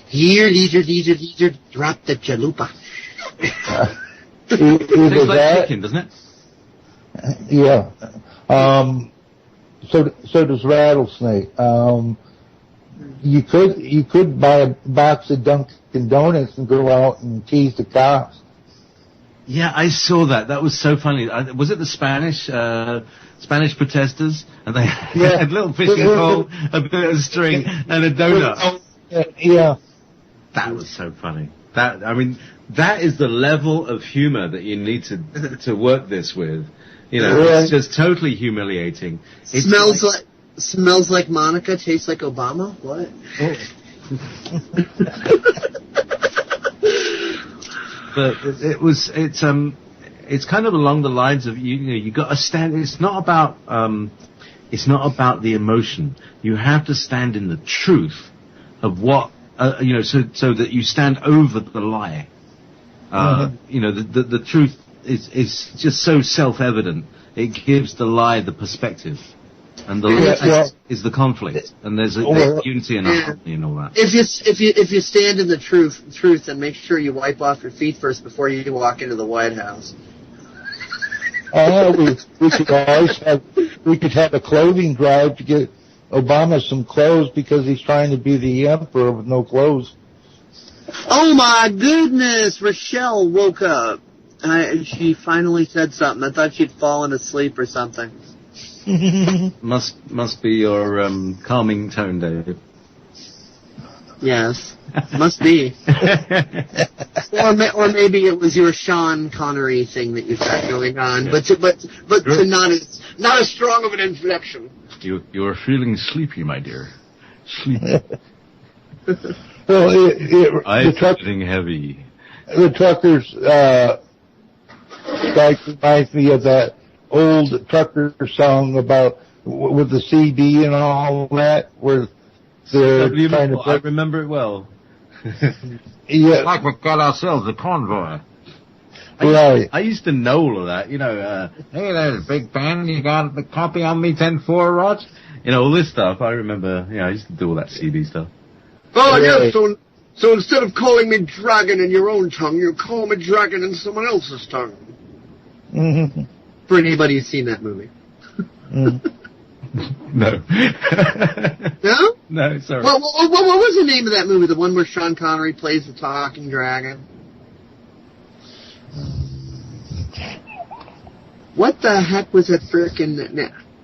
Here, lizard, drop the chalupa. Tastes like chicken, doesn't it? Yeah. So does rattlesnake. You could buy a box of Dunkin' Donuts and go out and tease the cops. Yeah, I saw that. That was so funny. Was it the Spanish protesters? And they had a little fishing pole, a bit of string, and a donut. Yeah. That was so funny. That is the level of humor that you need to work this with. It's just totally humiliating. It smells like Monica, tastes like Obama. What? But it's kind of along the lines of you got to stand. It's not about the emotion. You have to stand in the truth of what so that you stand over the lie. The truth is just so self-evident. it gives the lie the perspective. And the lie is the conflict. And there's unity and harmony and all that. If you stand in the truth, then make sure you wipe off your feet first before you walk into the White House. We could have a clothing drive to get Obama some clothes because he's trying to be the emperor with no clothes. Oh my goodness! Rochelle woke up. She finally said something. I thought she'd fallen asleep or something. Must be your calming tone, Dave. Yes, must be. or maybe it was your Sean Connery thing that you've got going on, but to not as strong of an inflection. You're feeling sleepy, my dear. Sleepy. Well, I'm feeling heavy. The truckers strike reminds me of that old trucker song about with the CD and all that, where they're trying to. I remember it well. Yeah, like we've got ourselves a convoy. Right. I used to know all of that. Hey there, Big Ben, you got the copy on me 10-4, Rog? All this stuff. I remember. I used to do all that CD stuff. Oh yes. So instead of calling me dragon in your own tongue, you call me dragon in someone else's tongue. Mm-hmm. For anybody who's seen that movie. No. No? No, sorry. What was the name of that movie? The one where Sean Connery plays the talking dragon? What the heck was that frickin'...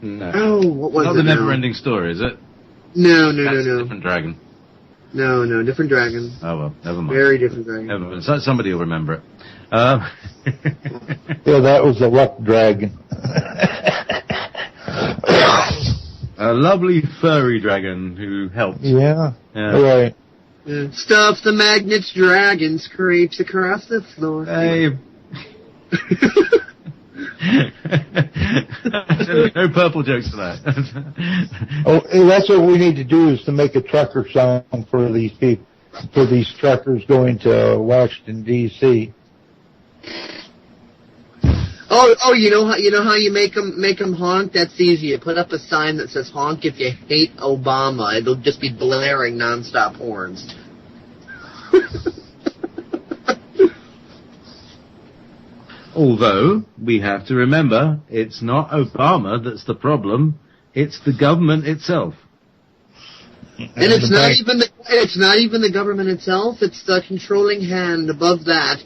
No. Oh, what was it? Not the Never-Ending Story, is it? No. That's a different dragon. No, different dragon. Oh, well, never mind. Very different dragon. Never mind. Somebody will remember it. Yeah, that was the Luck Dragon. A lovely furry dragon who helped. Yeah. Right. Stuff the magnets, dragons, creeps across the floor. Hey. No purple jokes for that. That's what we need to do is to make a trucker song for these people, for these truckers going to Washington D.C. Oh, you know how you make them honk? That's easy. You put up a sign that says "honk if you hate Obama." It'll just be blaring nonstop horns. Although, we have to remember, it's not Obama that's the problem, it's the government itself. And it's not even the government itself, it's the controlling hand above that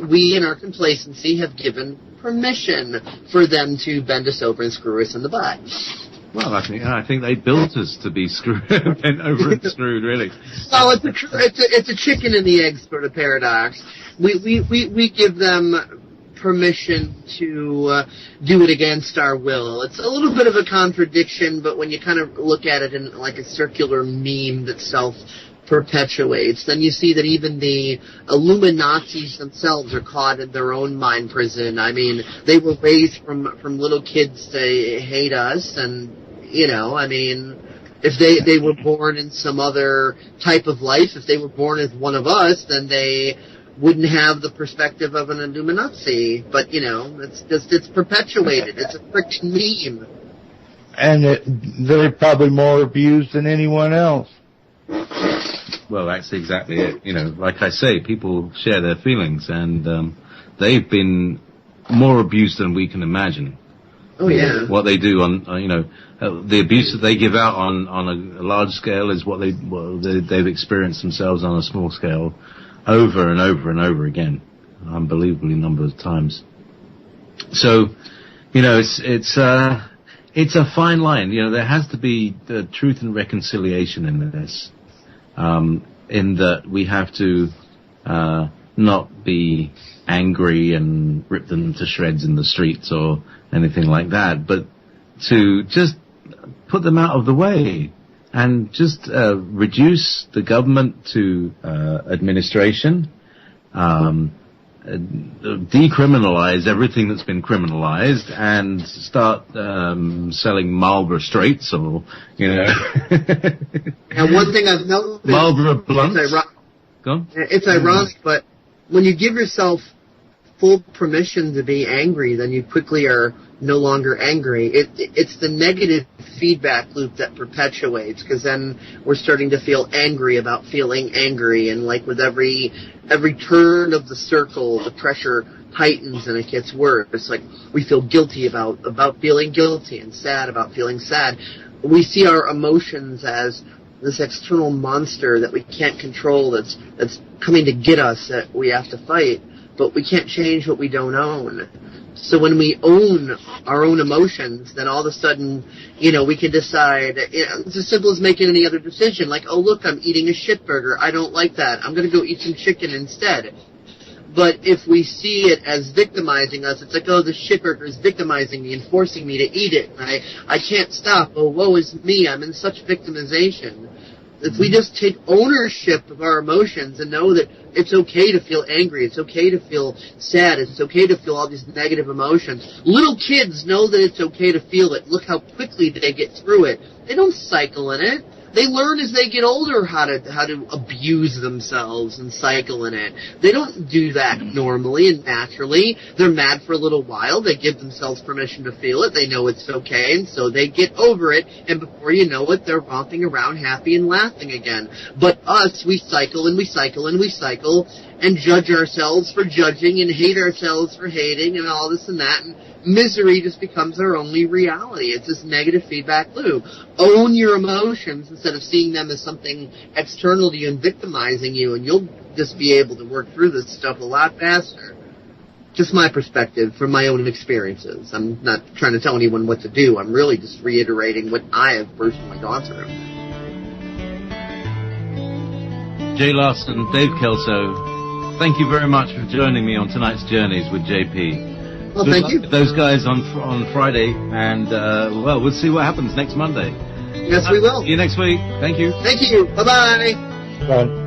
we in our complacency have given permission for them to bend us over and screw us in the butt. Well, I think they built us to be bent over and screwed, really. Well, it's a chicken and the egg sort of paradox. We give them permission to do it against our will. It's a little bit of a contradiction, but when you kind of look at it in like a circular meme that self-perpetuates, then you see that even the Illuminatis themselves are caught in their own mind prison. I mean, they were raised from little kids to hate us, and, if they were born in some other type of life, if they were born as one of us, then they wouldn't have the perspective of an Illuminati, but it's perpetuated. It's a friction meme. And they're probably more abused than anyone else. Well, that's exactly it. Like I say, people share their feelings, and they've been more abused than we can imagine. Oh yeah. What they do on, the abuse that they give out on a large scale is what they've experienced themselves on a small scale. Over and over and over again, unbelievably number of times. So, it's a fine line. There has to be truth and reconciliation in this, in that we have to not be angry and rip them to shreds in the streets or anything like that, but to just put them out of the way. And just reduce the government to administration, decriminalize everything that's been criminalized, and start selling Marlboro Straights or, Now, one thing I've noticed... Marlboro Blunts. It's ironic, but when you give yourself full permission to be angry, then you quickly are no longer angry. It's the negative feedback loop that perpetuates, because then we're starting to feel angry about feeling angry, and like with every turn of the circle, the pressure heightens and it gets worse. It's like we feel guilty about feeling guilty and sad about feeling sad. We see our emotions as this external monster that we can't control, that's coming to get us, that we have to fight, but we can't change what we don't own. So when we own our own emotions, then all of a sudden, we can decide, it's as simple as making any other decision, like, oh look, I'm eating a shit burger, I don't like that, I'm going to go eat some chicken instead. But if we see it as victimizing us, it's like, oh, the shit burger is victimizing me and forcing me to eat it. And I can't stop. Oh, woe is me. I'm in such victimization. If we just take ownership of our emotions and know that it's okay to feel angry, it's okay to feel sad, it's okay to feel all these negative emotions. Little kids know that it's okay to feel it. Look how quickly they get through it. They don't cycle in it. They learn as they get older how to abuse themselves and cycle in it. They don't do that normally and naturally. They're mad for a little while. They give themselves permission to feel it. They know it's okay, and so they get over it. And before you know it, they're romping around happy and laughing again. But us, we cycle and we cycle and we cycle and judge ourselves for judging and hate ourselves for hating and all this and that. And misery just becomes our only reality. It's this negative feedback loop. Own your emotions instead of seeing them as something external to you and victimizing you, and you'll just be able to work through this stuff a lot faster. Just my perspective from my own experiences. I'm not trying to tell anyone what to do. I'm really just reiterating what I have personally gone through. Jay Larson, Dave Kelso, thank you very much for joining me on tonight's Journeys with JP. Well, thank you. Those guys on Friday, and we'll see what happens next Monday. Yes, we will. See you next week. Thank you. Thank you. Bye-bye. Bye.